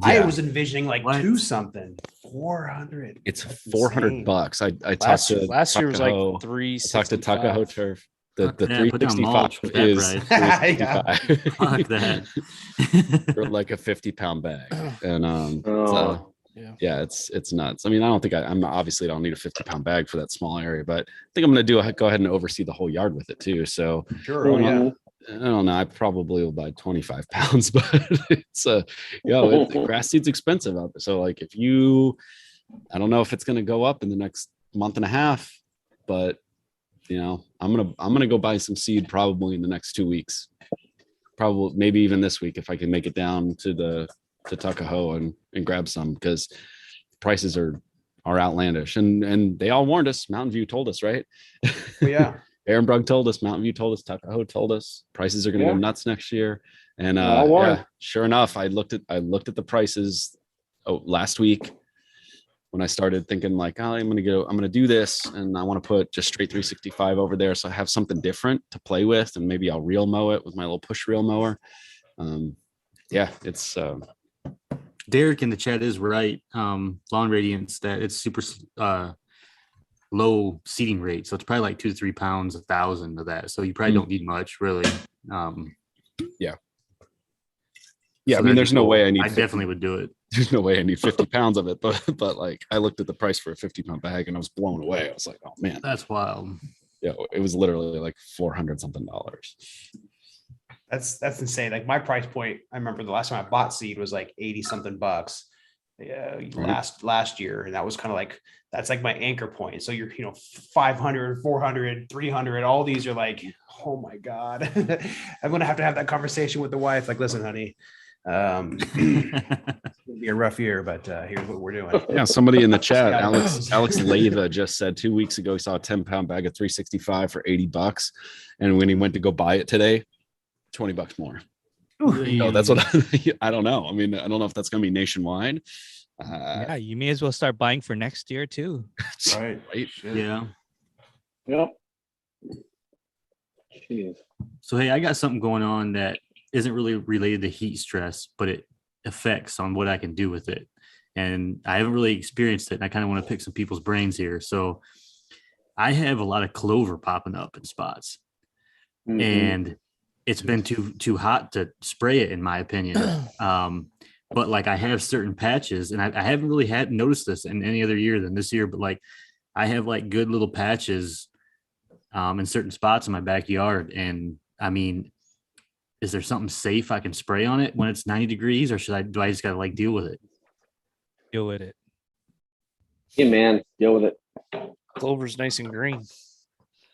Yeah. I was envisioning like two something. 400. It's $400. I talked to last year was like Tuckahoe. 365. I talked to Tuckahoe Turf. The Yeah, put down 365 mulch for that is price. 365 Fuck that. for like a 50-pound bag. And Yeah. it's nuts. I mean, I don't think I'm obviously don't need a 50-pound bag for that small area, but I think I'm gonna go ahead and oversee the whole yard with it too. So Sure. Oh, yeah. I don't know. I probably will buy 25 pounds, but it's grass seed's expensive out there. So like I don't know if it's going to go up in the next month and a half, but I'm going to go buy some seed probably in the next 2 weeks, probably maybe even this week, if I can make it down to Tuckahoe and grab some, because prices are outlandish, and they all warned us. Mountain View told us, right? Well, yeah. Aaron Brugg told us, Mountain View told us, Tuckahoe told us prices are going to go nuts next year. And sure enough, I looked at the prices last week when I started thinking like, I'm going to do this, and I want to put just straight 365 over there, so I have something different to play with, and maybe I'll reel mow it with my little push reel mower. It's Derek in the chat is right. Lawn Radiance, that it's super low seeding rate, so it's probably like 2 to 3 pounds 1,000 of that, so you probably don't need much really. I mean, there's no way I definitely would do it. There's no way I need 50 pounds of it, but like I looked at the price for a 50-pound bag and I was blown away. I was like, oh man, that's wild. Yeah, it was literally like $400 something. That's insane. Like my price point, I remember the last time I bought seed was like 80 something bucks. Last year, and that was kind of like, that's like my anchor point. So you're 500, 400, 300, all these are like, oh my God. I'm gonna have to have that conversation with the wife, like, listen honey, it'll be a rough year, but here's what we're doing. Yeah, somebody in the chat, Alex Leva just said 2 weeks ago he saw a 10-pound bag of 365 for $80, and when he went to go buy it today, $20 more. That's what I don't know. I mean, I don't know if that's going to be nationwide. You may as well start buying for next year too. Right. Yeah. Yep. Jeez. So hey, I got something going on that isn't really related to heat stress, but it affects on what I can do with it. And I haven't really experienced it, and I kind of want to pick some people's brains here. So I have a lot of clover popping up in spots. Mm-hmm. And it's been too hot to spray it, in my opinion. But like I have certain patches, and I haven't really noticed this in any other year than this year, but like I have like good little patches in certain spots in my backyard. And I mean, is there something safe I can spray on it when it's 90 degrees, or do I just gotta like deal with it? Deal with it. Yeah, man, deal with it. Clover's nice and green.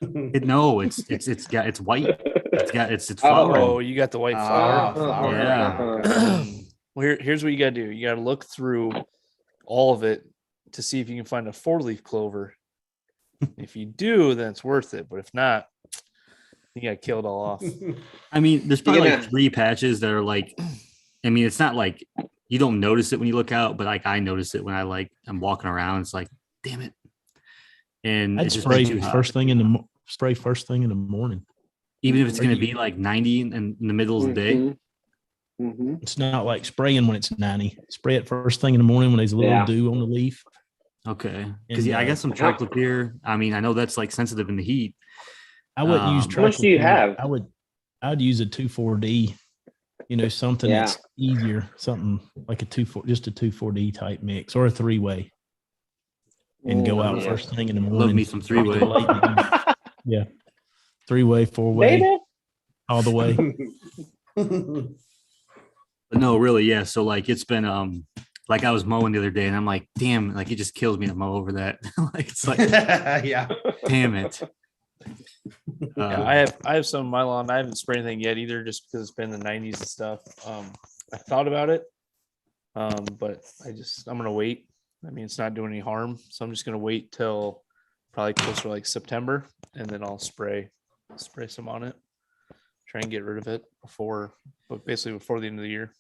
It's white. It's flowering. Oh, you got the white flower. Flower. Yeah. Well, here's what you gotta do. You gotta look through all of it to see if you can find a 4-leaf clover. If you do, then it's worth it. But if not, you gotta kill it all off. I mean, there's probably like 3 patches that are like, I mean, it's not like you don't notice it when you look out, but like I notice it when I'm walking around. It's like, damn it. And I'd spray first thing in the morning. Even if it's going to be like 90 in the middle of the day. Mm-hmm. It's not like spraying when it's 90. Spray it first thing in the morning when there's a little dew on the leaf. Okay. Because I got some triclopyr. I mean, I know that's like sensitive in the heat. I wouldn't use triclopyr. How much do you have? I'd use a 2,4-D something that's easier, something like just a 2,4-D type mix or a 3-way, and go out first thing in the morning. Love me some 3-way. Yeah, 3-way, 4-way, Baby. all the way. But no, really, yeah. So like it's been like I was mowing the other day and I'm like, damn, like it just kills me to mow over that. Like it's like Yeah. damn it. Yeah, I have some of my lawn. I haven't sprayed anything yet either, just because it's been the 90s and stuff. I thought about it, but I'm gonna wait. I mean, it's not doing any harm, so I'm just gonna wait till probably closer to like September, and then I'll spray some on it. Try and get rid of it before the end of the year.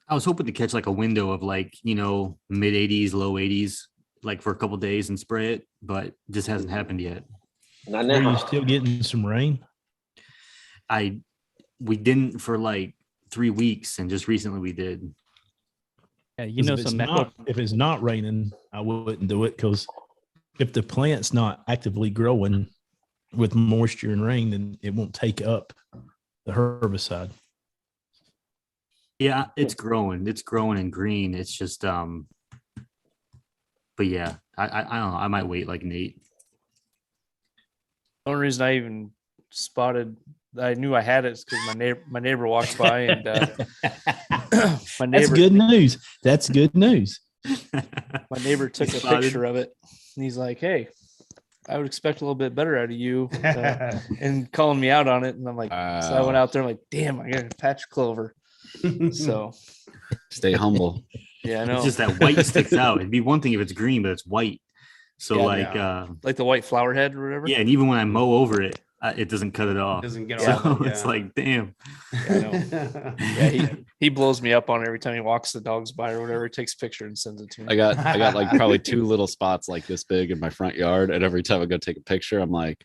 I was hoping to catch like a window of like, mid 80s, low 80s, like for a couple days and spray it, but it just hasn't happened yet. Not Are now. you still getting some rain? We didn't for like 3 weeks, and just recently we did. Yeah, If it's not raining, I wouldn't do it, because if the plant's not actively growing with moisture and rain, then it won't take up the herbicide. Yeah, it's growing and green. It's just but yeah, I don't know. I might wait like Nate. The only reason I even spotted, I knew I had it, is because my neighbor walked by, and my That's neighbor good news. That's good news. my neighbor took a picture of it, and he's like, "Hey, I would expect a little bit better out of you," and calling me out on it. And I'm like, so I went out there, I'm like, damn, I got a patch clover. So Stay humble. yeah, I know. It's just that white sticks out. It'd be one thing if it's green, but it's white. So Yeah, like the white flower head or whatever. yeah, and even when I mow over it, it doesn't cut it off. Doesn't get So off. it's like, damn. Yeah, I know. Yeah, he blows me up on it every time he walks the dogs by or whatever. He takes a picture and sends it to me. I got like probably 2 little spots like this big in my front yard, and every time I go take a picture, I'm like,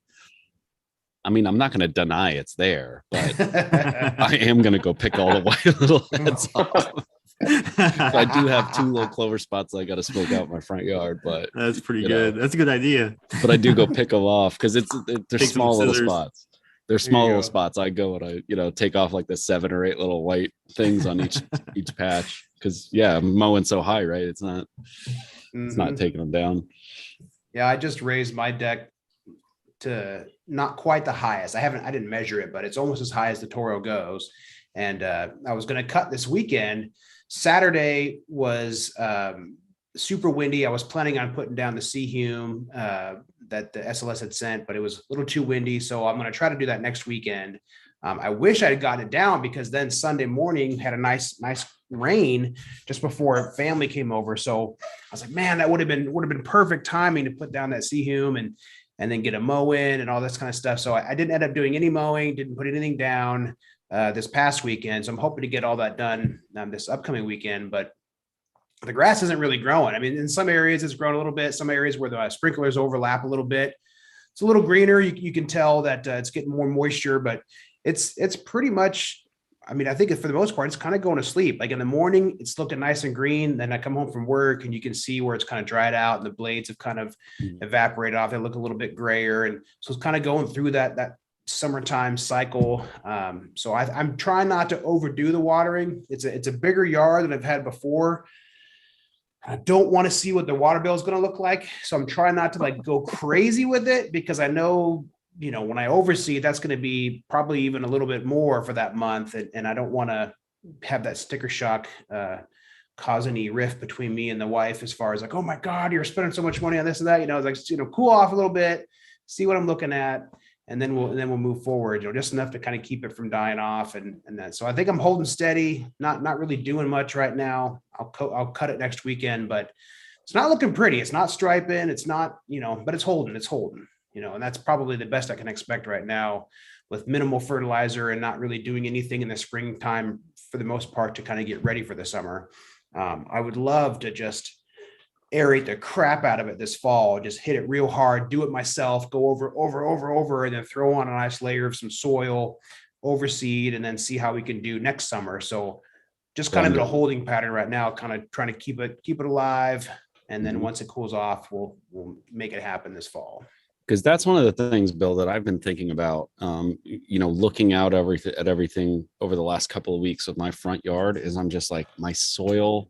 I mean, I'm not going to deny it's there, but I am going to go pick all the white little heads off. I do have 2 little clover spots I got to smoke out in my front yard, but That's pretty good. That's a good idea. but I do go pick them off because they're Take some small little scissors. spots. They're small little spots. I go and I take off like the 7 or 8 little white things on each patch, because I'm mowing so high, right? It's not taking them down. Yeah, I just raised my deck to not quite the highest. I didn't measure it, but it's almost as high as the Toro goes. And I was going to cut this weekend. Saturday was super windy. I was planning on putting down the C-Hume that the SLS had sent, but it was a little too windy. So I'm going to try to do that next weekend. I wish I had gotten it down, because then Sunday morning had a nice rain just before family came over. So I was like, man, that would have been perfect timing to put down that C-Hume and then get a mow in and all this kind of stuff. So I didn't end up doing any mowing, didn't put anything down this past weekend. So I'm hoping to get all that done this upcoming weekend, but the grass isn't really growing. I mean, in some areas it's grown a little bit, some areas where the sprinklers overlap a little bit. It's a little greener. You can tell that it's getting more moisture, but it's pretty much, I mean, I think for the most part, it's kind of going to sleep. Like in the morning, it's looking nice and green. Then I come home from work and you can see where it's kind of dried out and the blades have kind of evaporated off. They look a little bit grayer. And so it's kind of going through that summertime cycle. So I'm trying not to overdo the watering. It's a bigger yard than I've had before. I don't want to see what the water bill is going to look like. So I'm trying not to like go crazy with it, because I know, when I oversee it, that's going to be probably even a little bit more for that month. And I don't want to have that sticker shock cause any rift between me and the wife, as far as like, oh my God, you're spending so much money on this and that, it's like, cool off a little bit, see what I'm looking at. And then we'll move forward, just enough to kind of keep it from dying off. And that, so I think I'm holding steady, not really doing much right now. I'll cut it next weekend, but it's not looking pretty. It's not striping. It's not, but it's holding, and that's probably the best I can expect right now, with minimal fertilizer and not really doing anything in the springtime for the most part to kind of get ready for the summer. I would love to just aerate the crap out of it this fall, just hit it real hard, do it myself, go over, and then throw on a nice layer of some soil, overseed, and then see how we can do next summer. So just kind of in a holding pattern right now, kind of trying to keep it alive. And then once it cools off, we'll make it happen this fall. because that's one of the things, Bill, that I've been thinking about. Looking out at everything over the last couple of weeks with my front yard, is I'm just like, my soil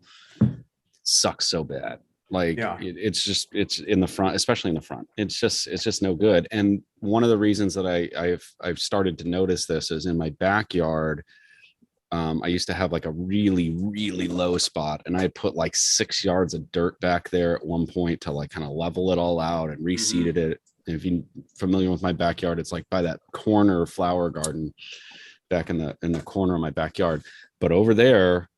sucks so bad. Like it's in the front, especially in the front. It's just no good. And one of the reasons that I've started to notice this is in my backyard. I used to have like a really, really low spot, and I put like 6 yards of dirt back there at one point to like kind of level it all out and reseeded it. And if you're familiar with my backyard, it's like by that corner flower garden back in the corner of my backyard. But over there,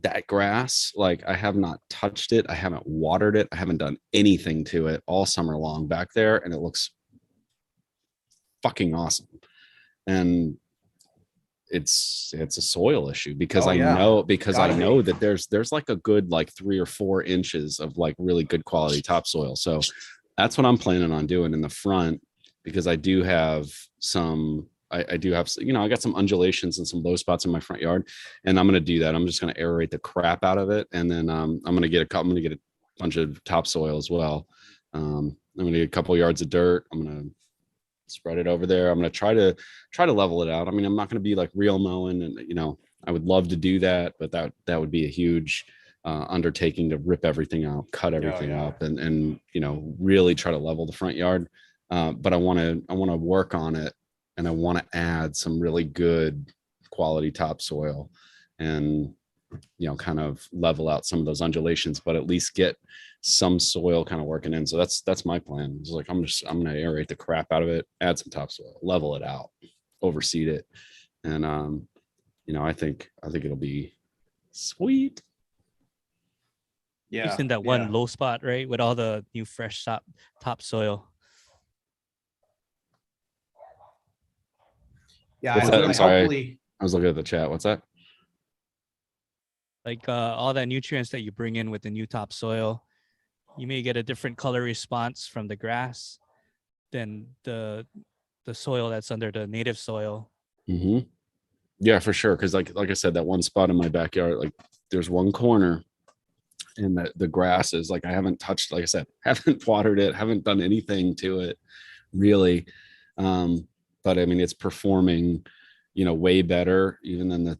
that grass, like I have not touched it. I haven't watered it. I haven't done anything to it all summer long back there. And it looks fucking awesome. And it's a soil issue because I know that there's like a good like 3 or 4 inches of like really good quality topsoil. So that's what I'm planning on doing in the front, because I do have some, I got some undulations and some low spots in my front yard, and I'm going to do that. I'm just going to aerate the crap out of it. And then I'm going to get a bunch of topsoil as well. I'm going to get a couple yards of dirt. I'm going to spread it over there. I'm going to try to level it out. I mean, I'm not going to be like real mowing, and I would love to do that, but that would be a huge undertaking to rip everything out, cut everything up, and really try to level the front yard. But I want to work on it, and I want to add some really good quality topsoil, and kind of level out some of those undulations, but at least get some soil kind of working in. So that's my plan. It's like I'm gonna aerate the crap out of it, add some topsoil, level it out, overseed it, and I think it'll be sweet. Yeah, just in that one low spot, right, with all the new fresh topsoil. Yeah, I'm sorry. I was looking at the chat. What's that? Like all that nutrients that you bring in with the new topsoil, you may get a different color response from the grass than the soil that's under the native soil. Mm-hmm. Yeah, for sure. Because like I said, that one spot in my backyard, like there's one corner, and the grass is like, I haven't touched, like I said, haven't watered it, haven't done anything to it really. But I mean, it's performing, way better even than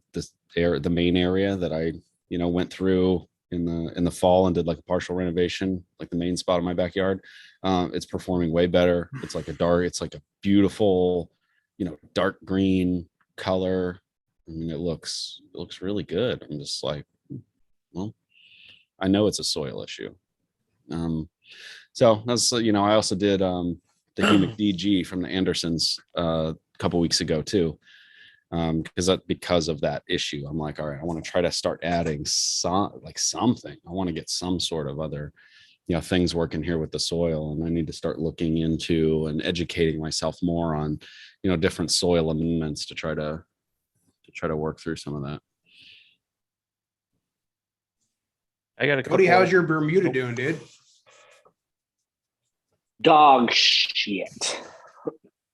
the main area that I, went through in the fall and did like a partial renovation, like the main spot in my backyard. It's performing way better. It's like a beautiful, dark green color. I mean, it looks really good. I'm just like, well, I know it's a soil issue. So that's, I also did the humic DG from the Andersons a couple weeks ago too. Because of that issue, I'm like, all right, I want to try to start adding something. I want to get some sort of other, things working here with the soil, and I need to start looking into and educating myself more on, different soil amendments to try to work through some of that. I got a Cody, how's your Bermuda doing, dude? Dog shit.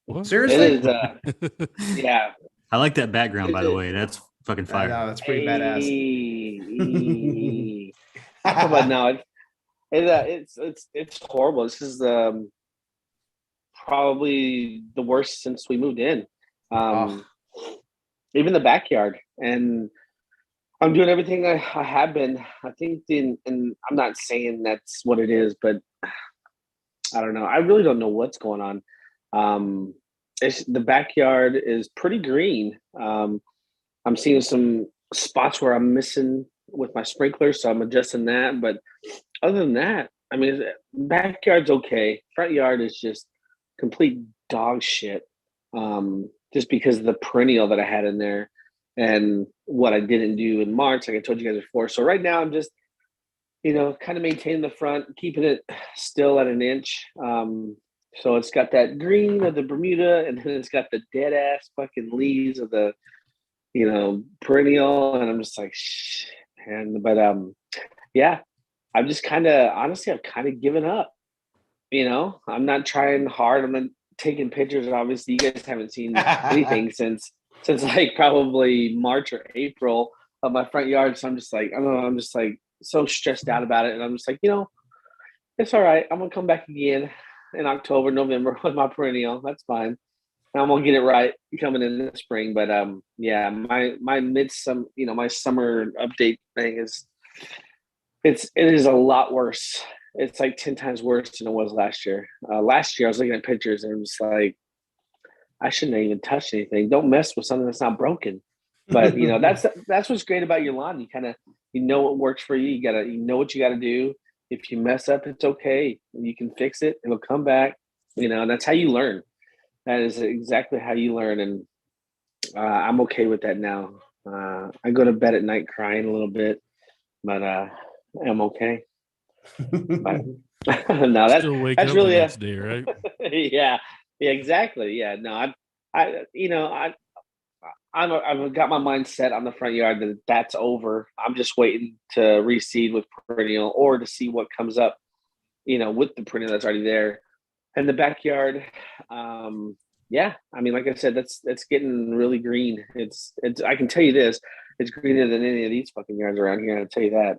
What? Seriously? It is, yeah. I like that background, by the way. That's fucking fire. Yeah, that's pretty badass. But no, it's horrible. This is probably the worst since we moved in. Even the backyard, and I'm doing everything I have been. I think and I'm not saying that's what it is, but I don't know. I really don't know what's going on. The backyard is pretty green. I'm seeing some spots where I'm missing with my sprinkler, so I'm adjusting that. But other than that, I mean, backyard's okay. Front yard is just complete dog shit. Just because of the perennial that I had in there and what I didn't do in March, like I told you guys before. So right now I'm just, kind of maintaining the front, keeping it still at an inch. So it's got that green of the Bermuda, and then it's got the dead ass fucking leaves of the, perennial. And I'm just like, shh. Yeah, I'm just honestly, I've kind of given up. I'm not trying hard. I'm not taking pictures. Obviously, you guys haven't seen anything since like probably March or April of my front yard. So I'm just like, I don't know. I'm just like so stressed out about it. And I'm just like, it's all right. I'm going to come back again. in October, November with my perennial. That's fine. I'm gonna get it right coming in the spring. But yeah, my my summer update thing it is a lot worse. It's like 10 times worse than it was last year. Last year I was looking at pictures and it was like, I shouldn't have even touched anything. Don't mess with something that's not broken. But that's what's great about your lawn. You know what works for you. You know what you gotta do. If you mess up, it's okay. You can fix it. It'll come back. And that's how you learn. That is exactly how you learn. And I'm okay with that now. I go to bed at night crying a little bit, but I'm okay. But, no, that's Still wake that's up really the next day, right? yeah, exactly. Yeah, no, I've got my mind set on the front yard that's over. I'm just waiting to reseed with perennial or to see what comes up, with the perennial that's already there. And the backyard, yeah, I mean, like I said, that's getting really green. It's I can tell you this, it's greener than any of these fucking yards around here. I'll tell you that.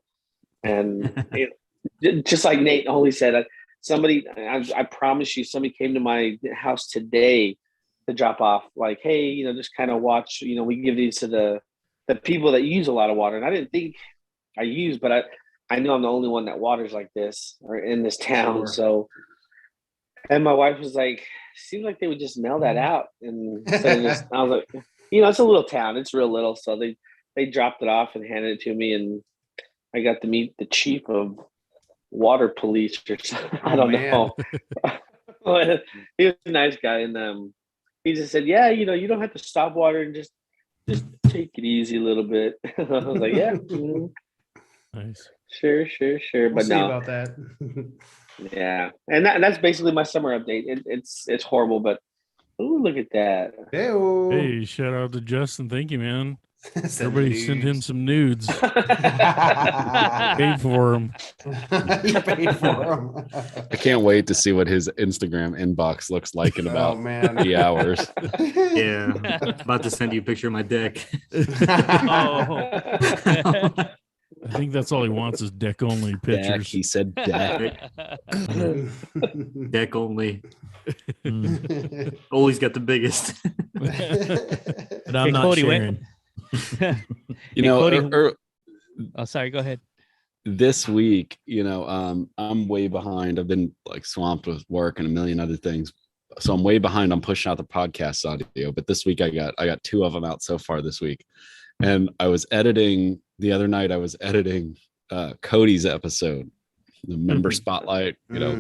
And just like Nate Olee said, I promise you, somebody came to my house today to drop off, like, hey, just kind of watch, we give these to the people that use a lot of water. And I didn't think I use, but I know I'm the only one that waters like this or in this town. Sure. So, and my wife was like, seems like they would just mail that out. And so I was like, it's a little town. It's real little. So they dropped it off and handed it to me. And I got to meet the chief of water police or something. I don't know. He was a nice guy. And he just said, yeah, you don't have to stop water and just take it easy a little bit. I was like, yeah. Nice. Sure. We'll But see no. about that. Yeah. And that's basically my summer update. It's horrible, but look at that. Hey, shout out to Justin. Thank you, man. Everybody send him some nudes. Paid for them. You paid for them. I can't wait to see what his Instagram inbox looks like in about 3 hours. Yeah, about to send you a picture of my deck. I think that's all he wants is deck only Deck, pictures. he said deck. Deck only. Ole's got the biggest. But I'm Hey, not Cody, sharing. Oh, sorry. Go ahead. This week, I'm way behind. I've been like swamped with work and a million other things. So I'm way behind on pushing out the podcast audio. But this week I got 2 of them out so far this week. And I was editing the other night. I was editing Cody's episode, the member spotlight,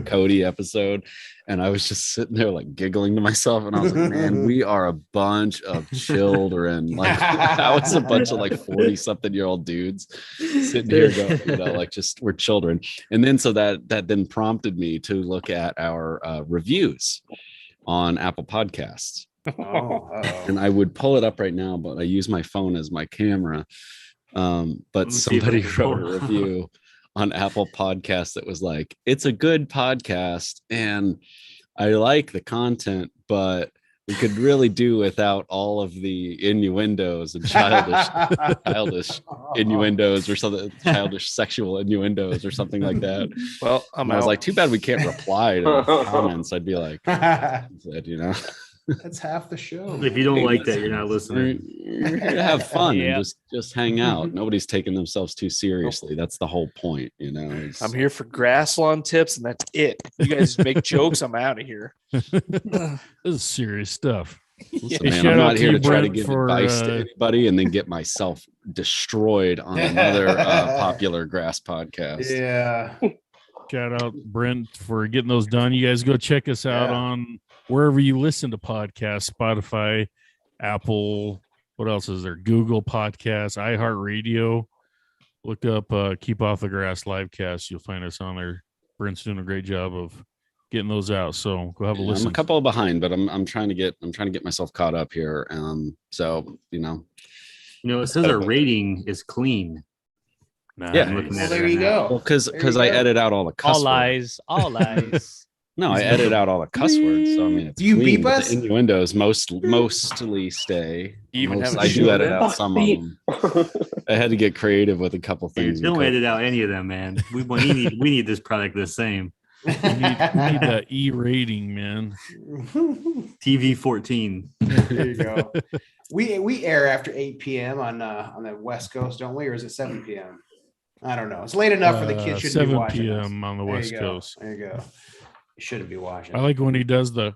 Cody episode. And I was just sitting there like giggling to myself. And I was like, man, we are a bunch of children. Like that was a bunch of like 40-something-year-old dudes sitting here going, like just we're children. And then so that then prompted me to look at our reviews on Apple Podcasts. And I would pull it up right now, but I use my phone as my camera. But somebody wrote a review on Apple Podcasts that was like, it's a good podcast and I like the content, but we could really do without all of the innuendos and childish innuendos or something, childish sexual innuendos or something like that. Well, I was like, too bad we can't reply to the comments. I'd be like, that's half the show. If you don't like that, you're not listening. You're gonna have fun and just hang out. Nobody's taking themselves too seriously. That's the whole point, I'm here for grass lawn tips, and that's it. You guys make jokes, I'm out of here. This is serious stuff. Listen, man, I'm not here to try to give advice to anybody and then get myself destroyed on another popular grass podcast. Yeah. Shout out Brent for getting those done. You guys go check us out on wherever you listen to podcasts, Spotify, Apple, what else is there? Google Podcasts, iHeartRadio. Look up Keep Off the Grass Livecast. You'll find us on there. Brent's doing a great job of getting those out. So go have a listen. I'm a couple behind, but I'm trying to get myself caught up here. So it says our rating is clean. Nice. Yeah. Well, there you go. Well, because I edit out all the cuss All words. lies. No, I edit out all the cuss words. So I mean, it's Do you clean, beep but us? the innuendos mostly stay. Even have a I do show edit then? out some of them. I had to get creative with a couple Hey, things. don't edit out any of them, man. We need this product the same. We need that E rating, man. TV 14. There you go. We air after 8 p.m. on the West Coast, don't we? Or is it 7 p.m.? I don't know. It's late enough for the kids shouldn't be 7 watching us. p.m. on the There West you go. Coast. There you go. You shouldn't be watching. I like when he does the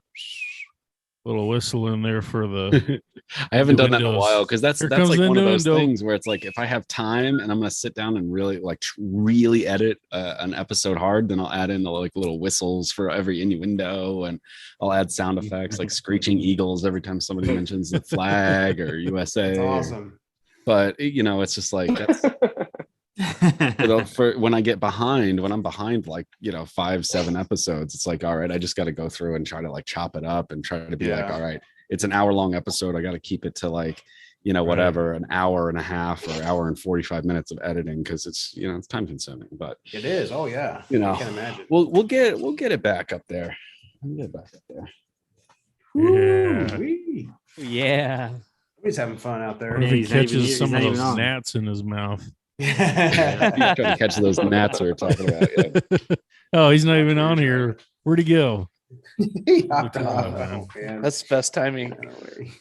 little whistle in there for the. I haven't done that in a windows. while because that's Here like comes the one of those window. things where it's like if I have time and I'm gonna sit down and really really edit an episode hard, then I'll add in the like little whistles for every innuendo, and I'll add sound effects like screeching eagles every time somebody mentions the flag or USA. That's awesome. But it's just like that's for when I'm behind like 5-7 episodes, it's like, all right, I just got to go through and try to like chop it up and try to be like, all right, it's an hour-long episode, I got to keep it to like whatever, an hour and a half or hour and 45 minutes of editing, because it's it's time consuming. But It is. Oh yeah. I can imagine. we'll get it back up there. We'll get it back up there. Yeah. Woo-wee. Yeah. He's having fun out there. What if Yeah, he he's not even- catches he's some not of even those on. gnats in his mouth? He's trying to catch those gnats we were talking about. Yeah. Oh, he's not even on here. Where'd he go? He hopped Look at off. that, Oh, man. That's best timing.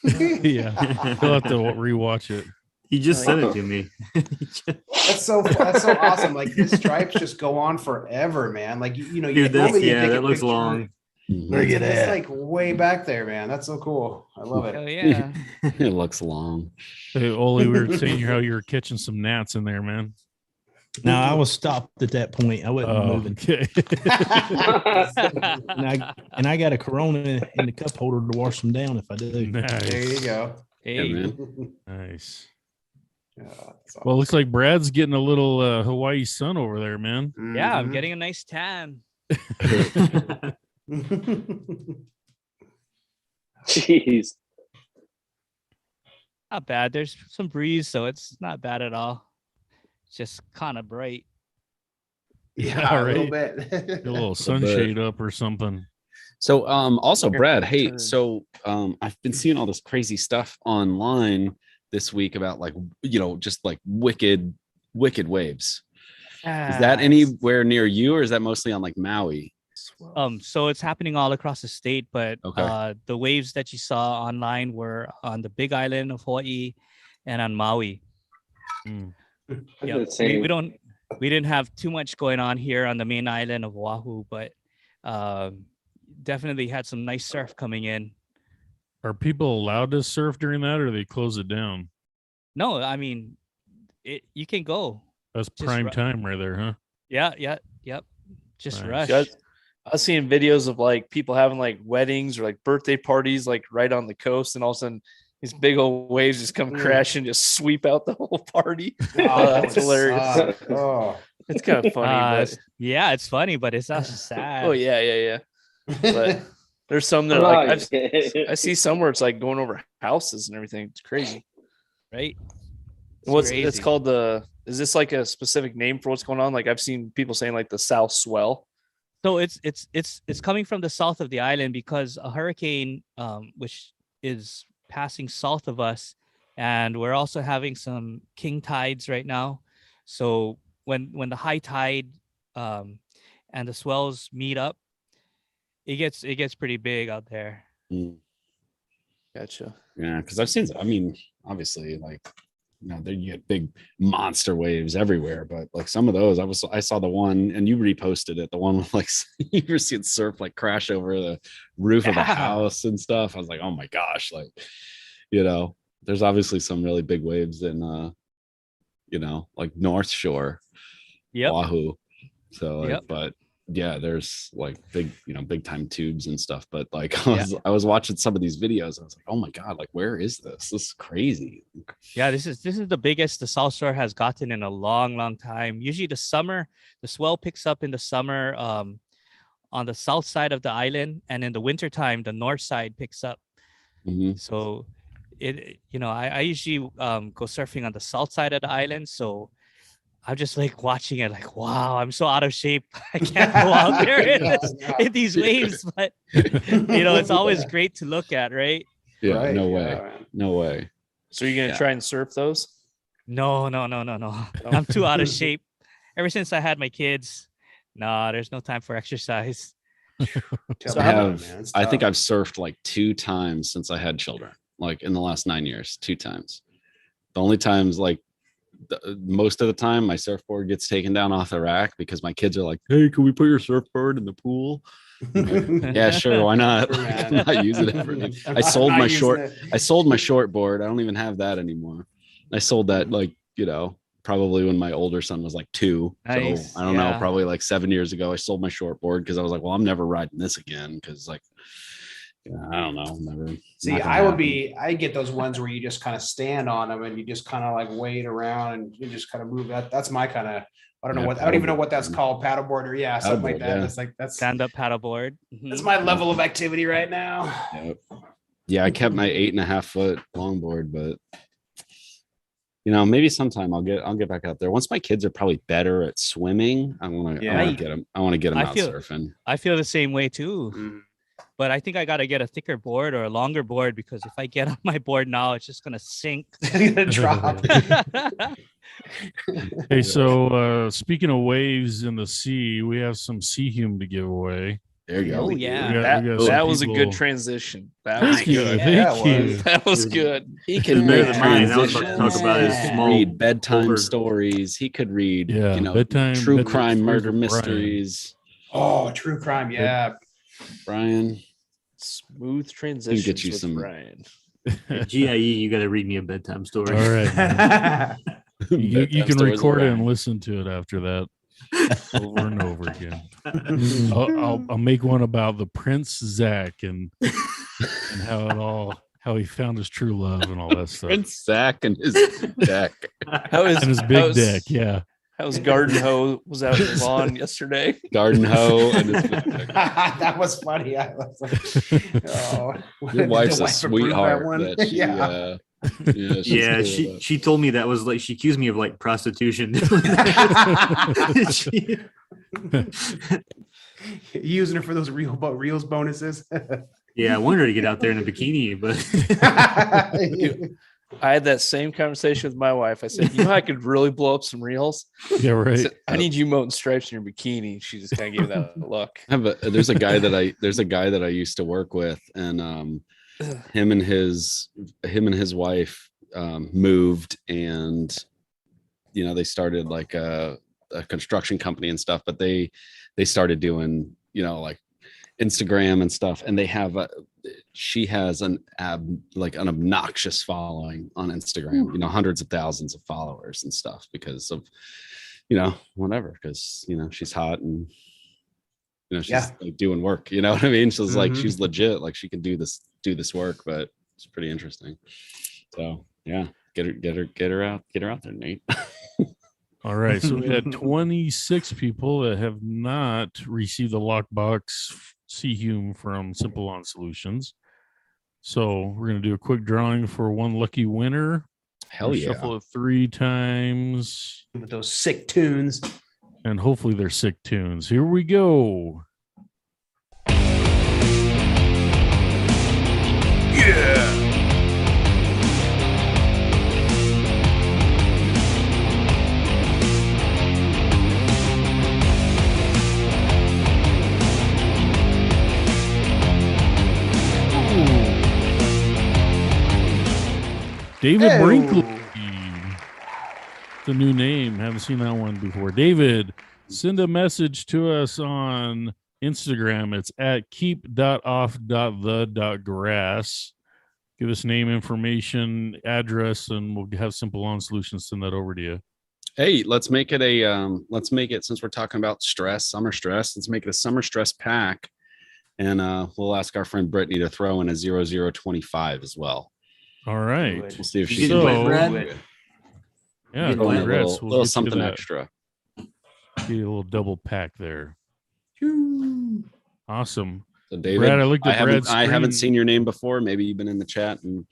Yeah, he'll have to rewatch it. He just sent it to me. That's so awesome. Like his stripes just go on forever, man. Like you Dude, normally you take a that looks picture. long. Look at that. It's like way back there, man. That's so cool. I love it. Hell yeah. It looks long. Hey, Olee, we were saying how you were catching some gnats in there, man. No, I was stopped at that point. I wasn't Oh, moving. okay. And I got a Corona in the cup holder to wash them down if I do. There Nice. you go. Yeah, Hey. man. Nice. Yeah, that's Well, looks like Brad's getting a little Hawaii sun over there, man. awesome. Yeah, I'm Mhm. getting a nice tan. Jeez. Not bad. There's some breeze, so it's not bad at all. It's just kind of bright. Yeah, a little right. bit. Get a little sunshade up or something. So also Here, Brad, hey, turn. so I've been seeing all this crazy stuff online this week about like just like wicked waves. Is that anywhere near you, or is that mostly on like Maui? So it's happening all across the state, but Okay. the waves that you saw online were on the Big Island of Hawaii and on Maui. Mm. Yeah, we didn't have too much going on here on the main island of Oahu, but definitely had some nice surf coming in. Are people allowed to surf during that, or they close it down? No, I mean, you can go. That's Just prime ru- time right there, huh? Yep. Just Nice. rush. Guys, I was seeing videos of like people having like weddings or like birthday parties like right on the coast, and all of a sudden these big old waves just come crashing, just sweep out the whole party. Oh, That's hilarious. Oh, It's kind of funny, but Yeah, it's funny, but it's also sad. oh yeah. But there's some that are like I see some where it's like going over houses and everything. It's crazy. Right? It's crazy. called is this like a specific name for what's going on? Like I've seen people saying like the South Swell. So it's coming from the south of the island because a hurricane, which is passing south of us, and we're also having some king tides right now. So when the high tide and the swells meet up, it gets pretty big out there. Mm. Gotcha. Yeah, because I've seen. I mean, obviously, like there you get big monster waves everywhere, but like some of those, I saw the one, and you reposted it, the one with like you were seeing surf like crash over the roof of a Yeah. house and stuff. I was like, oh my gosh, like there's obviously some really big waves in like North Shore, Yep. Oahu. So, like, Yep. but yeah, there's like big time tubes and stuff. But like I was watching some of these videos. I was like, oh my God, like where is this? This is crazy. Yeah, this is the biggest the South Shore has gotten in a long time. Usually the swell picks up in the summer on the south side of the island, and in the wintertime, the north side picks up. Mhm. So I usually go surfing on the south side of the island. So I'm just like watching it like, wow, I'm so out of shape. I can't go out there in these waves, but it's always great to look at, right? Yeah, right, no yeah, way. man. No way. So you're gonna Yeah. try and surf those? No. I'm too out of shape. Ever since I had my kids, No, there's no time for exercise. Tell I me about it, have, man. It's I think tough. I've surfed like 2 times since I had children, like in the last 9 years, 2 times. The only times, like most of the time, my surfboard gets taken down off the rack because my kids are like, "Hey, can we put your surfboard in the pool?" I'm like, yeah, sure, why not? Sure, Like, man. I'm not using it for anything. I'm I sold not my using short. it. I sold my short board. I don't even have that anymore. I sold that probably when my older son was like 2. Nice, So I don't know, yeah. probably like 7 years ago. I sold my short board because I was like, well, I'm never riding this again because like, I don't know, never. See, not gonna I would happen. I get those ones where you just kind of stand on them and you just kind of like wade around and you just kind of move. That's my kind of, I don't know Yeah, what, I don't even know paddleboard, what that's man. called, paddleboard or something like Paddleboard, that. yeah. It's like, that's Stand-up paddleboard. that's Mhm. my level of activity right now. Yep. Yeah, I kept my 8.5 foot longboard, but maybe sometime I'll get back out there. Once my kids are probably better at swimming, I want to Yeah. get them. I want to get them I out feel- surfing. I feel the same way too. Mm. But I think I got to get a thicker board or a longer board because if I get on my board now, it's just going to sink. It's gonna drop. Hey, so speaking of waves in the sea, we have some sea hume to give away. There you go. Oh, we yeah. We got That some was a people- good transition. That was Thank you. good. Yeah, Thank it you. was. That was good. He can Better make than mine. I was about to transitions. talk about his He could small read bedtime over- stories. He could read, Yeah, bedtime true crime, stories murder with Brian. mysteries. Oh, true crime. Yeah. Brian, Smooth transitions get you with some- Brian. GIE, you got to read me a bedtime story. All right, man. You bedtime can stories with record it Brian. and listen to it after that over and over again. I'll make one about the Prince Zach and how he found his true love and all that stuff. Prince Zach and his deck. How is And his big deck, yeah. How was garden hoe was out in the lawn yesterday? Garden hoe and his big deck. That was funny. I was like, oh, Your wife's did the a wife approve that sweetheart. one? That she, Yeah. she's Yeah, cool she with that. she told me that was like she accused me of like prostitution. She- Using it for those reels bonuses. yeah, I wanted her to get out there in a bikini, but I had that same conversation with my wife. I said, you know, I could really blow up some reels. Yeah, I, right. said, I need you mountain stripes in your bikini. She just kind of gave that look. There's a guy that I used to work with, and him and his wife moved, and they started like a construction company and stuff, but they started doing like Instagram and stuff, and they have she has an obnoxious following on Instagram, hundreds of thousands of followers and stuff because of whatever, because she's hot and she's like doing work, you know what I mean? She's like, she's legit, like she can do this work, but it's pretty interesting. So yeah, get her out there, Nate. All right. So we had 26 people that have not received the lockbox Sea Hume from Simple Lawn Solutions. So we're going to do a quick drawing for one lucky winner. Hell yeah. Shuffle it 3 times. With those sick tunes. And hopefully they're sick tunes. Here we go. Yeah. David Hey. Brinkley. It's a new name. Haven't seen that one before. David, send a message to us on Instagram. It's at keep.off.the.grass. Give us name, information, address, and we'll have Simple Lawn Solutions send that over to you. Hey, let's make it since we're talking about summer stress, let's make it a summer stress pack. And we'll ask our friend Brittany to throw in a 0025 as well. All right. We'll see if You she getting can wet, Brad? do it. Yeah, Get Throw in a congrats. little, We'll little get you something that. extra. Get you a little double pack there. Awesome. So David, Brad, I looked at Brad's I haven't screen. seen your name before. Maybe you've been in the chat and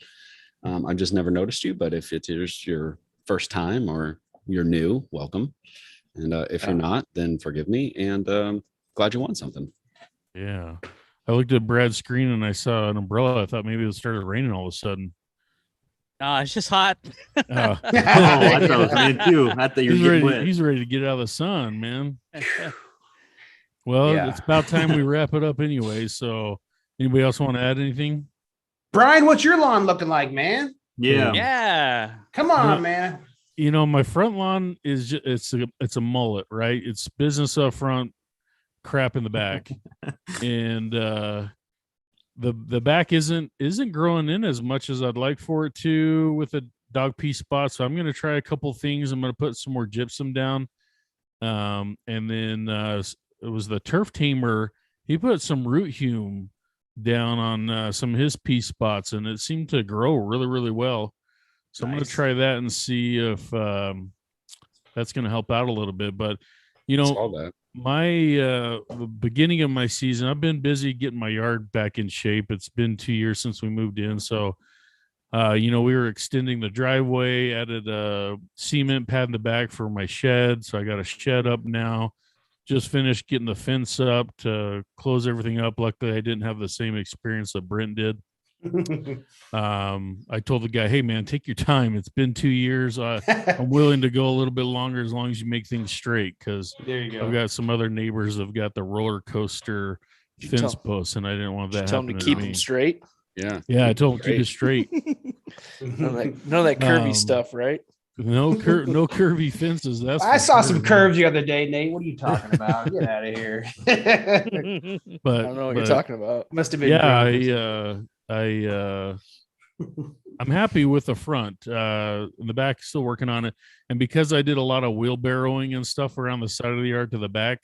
I just never noticed you. But if it is your first time or you're new, welcome. And if you're not, then forgive me. And glad you won something. Yeah. I looked at Brad's screen and I saw an umbrella. I thought maybe it started raining all of a sudden. It's just hot. oh, I thought it was me too. I thought you were He's getting ready, wet. he's ready to get out of the sun, man. Well, Yeah. it's about time we wrap it up anyway. So, anybody else want to add anything? Brian, what's your lawn looking like, man? Yeah. Yeah. Come on, Yeah. man. My front lawn is just, it's a mullet, right? It's business up front, crap in the back, and the back isn't growing in as much as I'd like for it to with a dog pea spot. So I'm going to try a couple things. I'm going to put some more gypsum down, and then it was the turf tamer. He put some root hume down on some of his pea spots, and it seemed to grow really, really well. So I'm going to Nice. try that and see if that's going to help out a little bit. But Saw that. my the beginning of my season, I've been busy getting my yard back in shape. It's been 2 years since we moved in, so we were extending the driveway, added a cement pad in the back for my shed, so I got a shed up now. Just finished getting the fence up to close everything up. Luckily, I didn't have the same experience that Brent did. I told the guy, hey man, take your time, it's been 2 years. I'm willing to go a little bit longer as long as you make things straight, because There you go. I've got some other neighbors that have got the roller coaster fence posts, and I didn't want that Tell them happening to keep to me. them straight. Yeah, I told him keep it straight. None of that curvy Um, stuff, right? No curvy fences. That's I for saw sure, some man. curves the other day, Nate. What are you talking about? Get out of here. But I don't know what but, you're talking about. Must have been. Yeah, drunk. I'm happy with the front. In the back, still working on it. And because I did a lot of wheelbarrowing and stuff around the side of the yard to the back,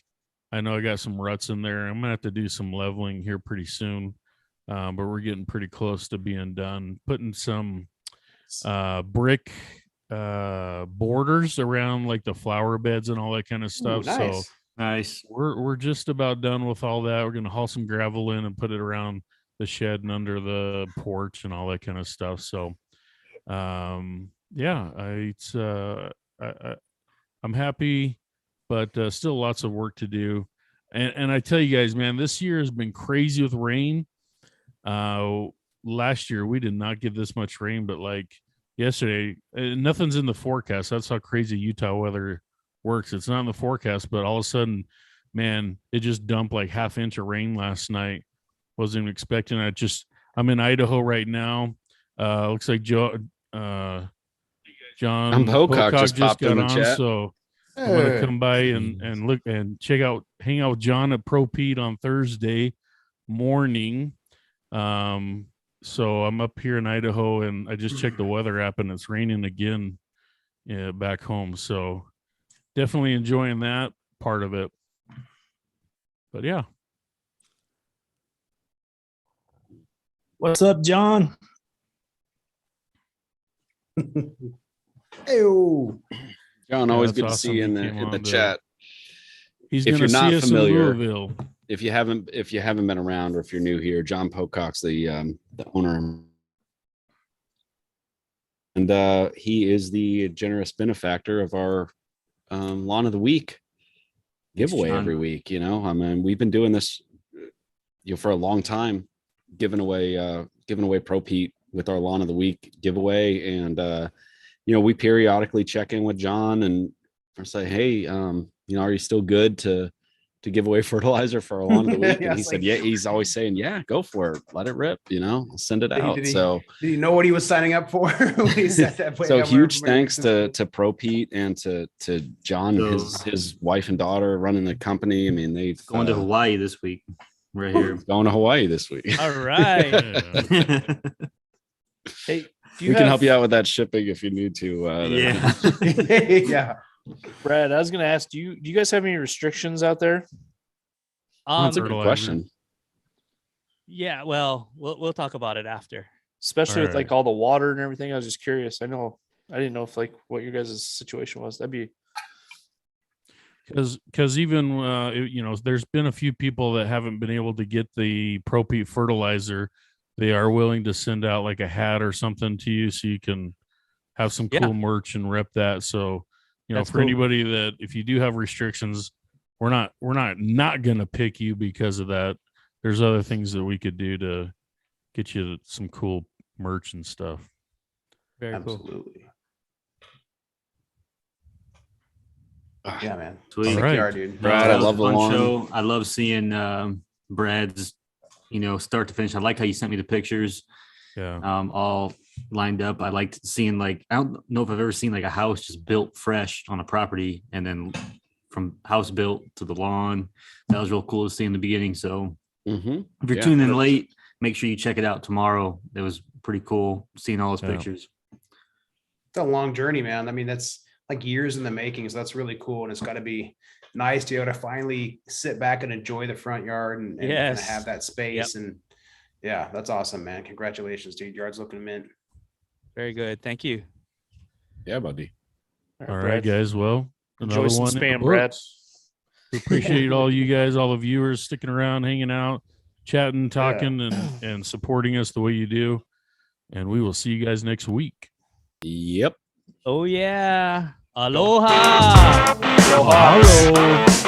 I know I got some ruts in there. I'm gonna have to do some leveling here pretty soon. But we're getting pretty close to being done. Putting some brick borders around like the flower beds and all that kind of stuff. Ooh, nice. So Nice. we're just about done with all that. We're gonna haul some gravel in and put it around the shed and under the porch and all that kind of stuff. So yeah, I'm happy, but still lots of work to do. And I tell you guys, man, this year has been crazy with rain. Last year we did not get this much rain, but like yesterday, nothing's in the forecast. That's how crazy Utah weather works. It's not in the forecast, but all of a sudden, man, it just dumped like half inch of rain last night. Wasn't even expecting it. I'm in Idaho right now. Looks like John Pocock just popped got in the on, chat. so I'm gonna come by and look and hang out with John at Pro Pete on Thursday morning. So I'm up here in Idaho, and I just checked the weather app, and it's raining again back home. So definitely enjoying that part of it. But yeah. What's up, John? Ew. John, always that's good to awesome. see you in He came the on to- chat. He's If going to you're not see us familiar- in Louisville. If you haven't been around, or if you're new here, John Pocock's the owner, and he is the generous benefactor of our Lawn of the Week giveaway John. every week. I mean, we've been doing this for a long time, giving away Pro Pete with our Lawn of the Week giveaway, and we periodically check in with John and say, hey, are you still good to give away fertilizer for our Lawn of the Week? Yeah, And he it's said, like- yeah. He's always saying, yeah, go for it, let it rip, I'll send it out. Did he know what he was signing up for? When he said that? So huge thanks to Pro Pete and to John, So- his wife and daughter running the company. I mean, they've Going to Hawaii this week. Right here. going to Hawaii this week. All right. Yeah. Hey, We can help you out with that shipping if you need to. Yeah. Yeah. Brad. I was going to ask, do you guys have any restrictions out there? That's a good Fertilizer. question. Yeah, well, we'll talk about it after. Especially with All like all the water and everything. I was just curious. I didn't know if like what your guys' situation was. That'd be Because even there's been a few people that haven't been able to get the Pro Pete fertilizer. They are willing to send out like a hat or something to you, so you can have some cool merch and rep that. So That's for cool. anybody that, if you do have restrictions, we're not gonna pick you because of that. There's other things that we could do to get you some cool merch and stuff. Very cool. Absolutely. Yeah, man. Sweet. Sick All right. yard, dude. Brad, That I was a love the fun lawn. show. I love seeing Brad's, start to finish. I like how you sent me the pictures, Yeah. all lined up. I liked seeing I don't know if I've ever seen a house just built fresh on a property and then from house built to the lawn. That was real cool to see in the beginning. So Mm-hmm. if you're Yeah. tuning in late, make sure you check it out tomorrow. It was pretty cool seeing all those Yeah. pictures. It's a long journey, man. I mean, that's like years in the making. So that's really cool. And it's got to be nice to be able to finally sit back and enjoy the front yard and kind of Yes. have that space. And yeah, that's awesome, man. Congratulations, dude. Yard's looking mint. Very good. Thank you. Yeah, buddy. All right, guys. Well, Enjoy another some one in the spam, Brad. books. We appreciate all you guys, all the viewers sticking around, hanging out, chatting, talking, and supporting us the way you do. And we will see you guys next week. Yep. Oh yeah. Aloha. Aloha. Hello.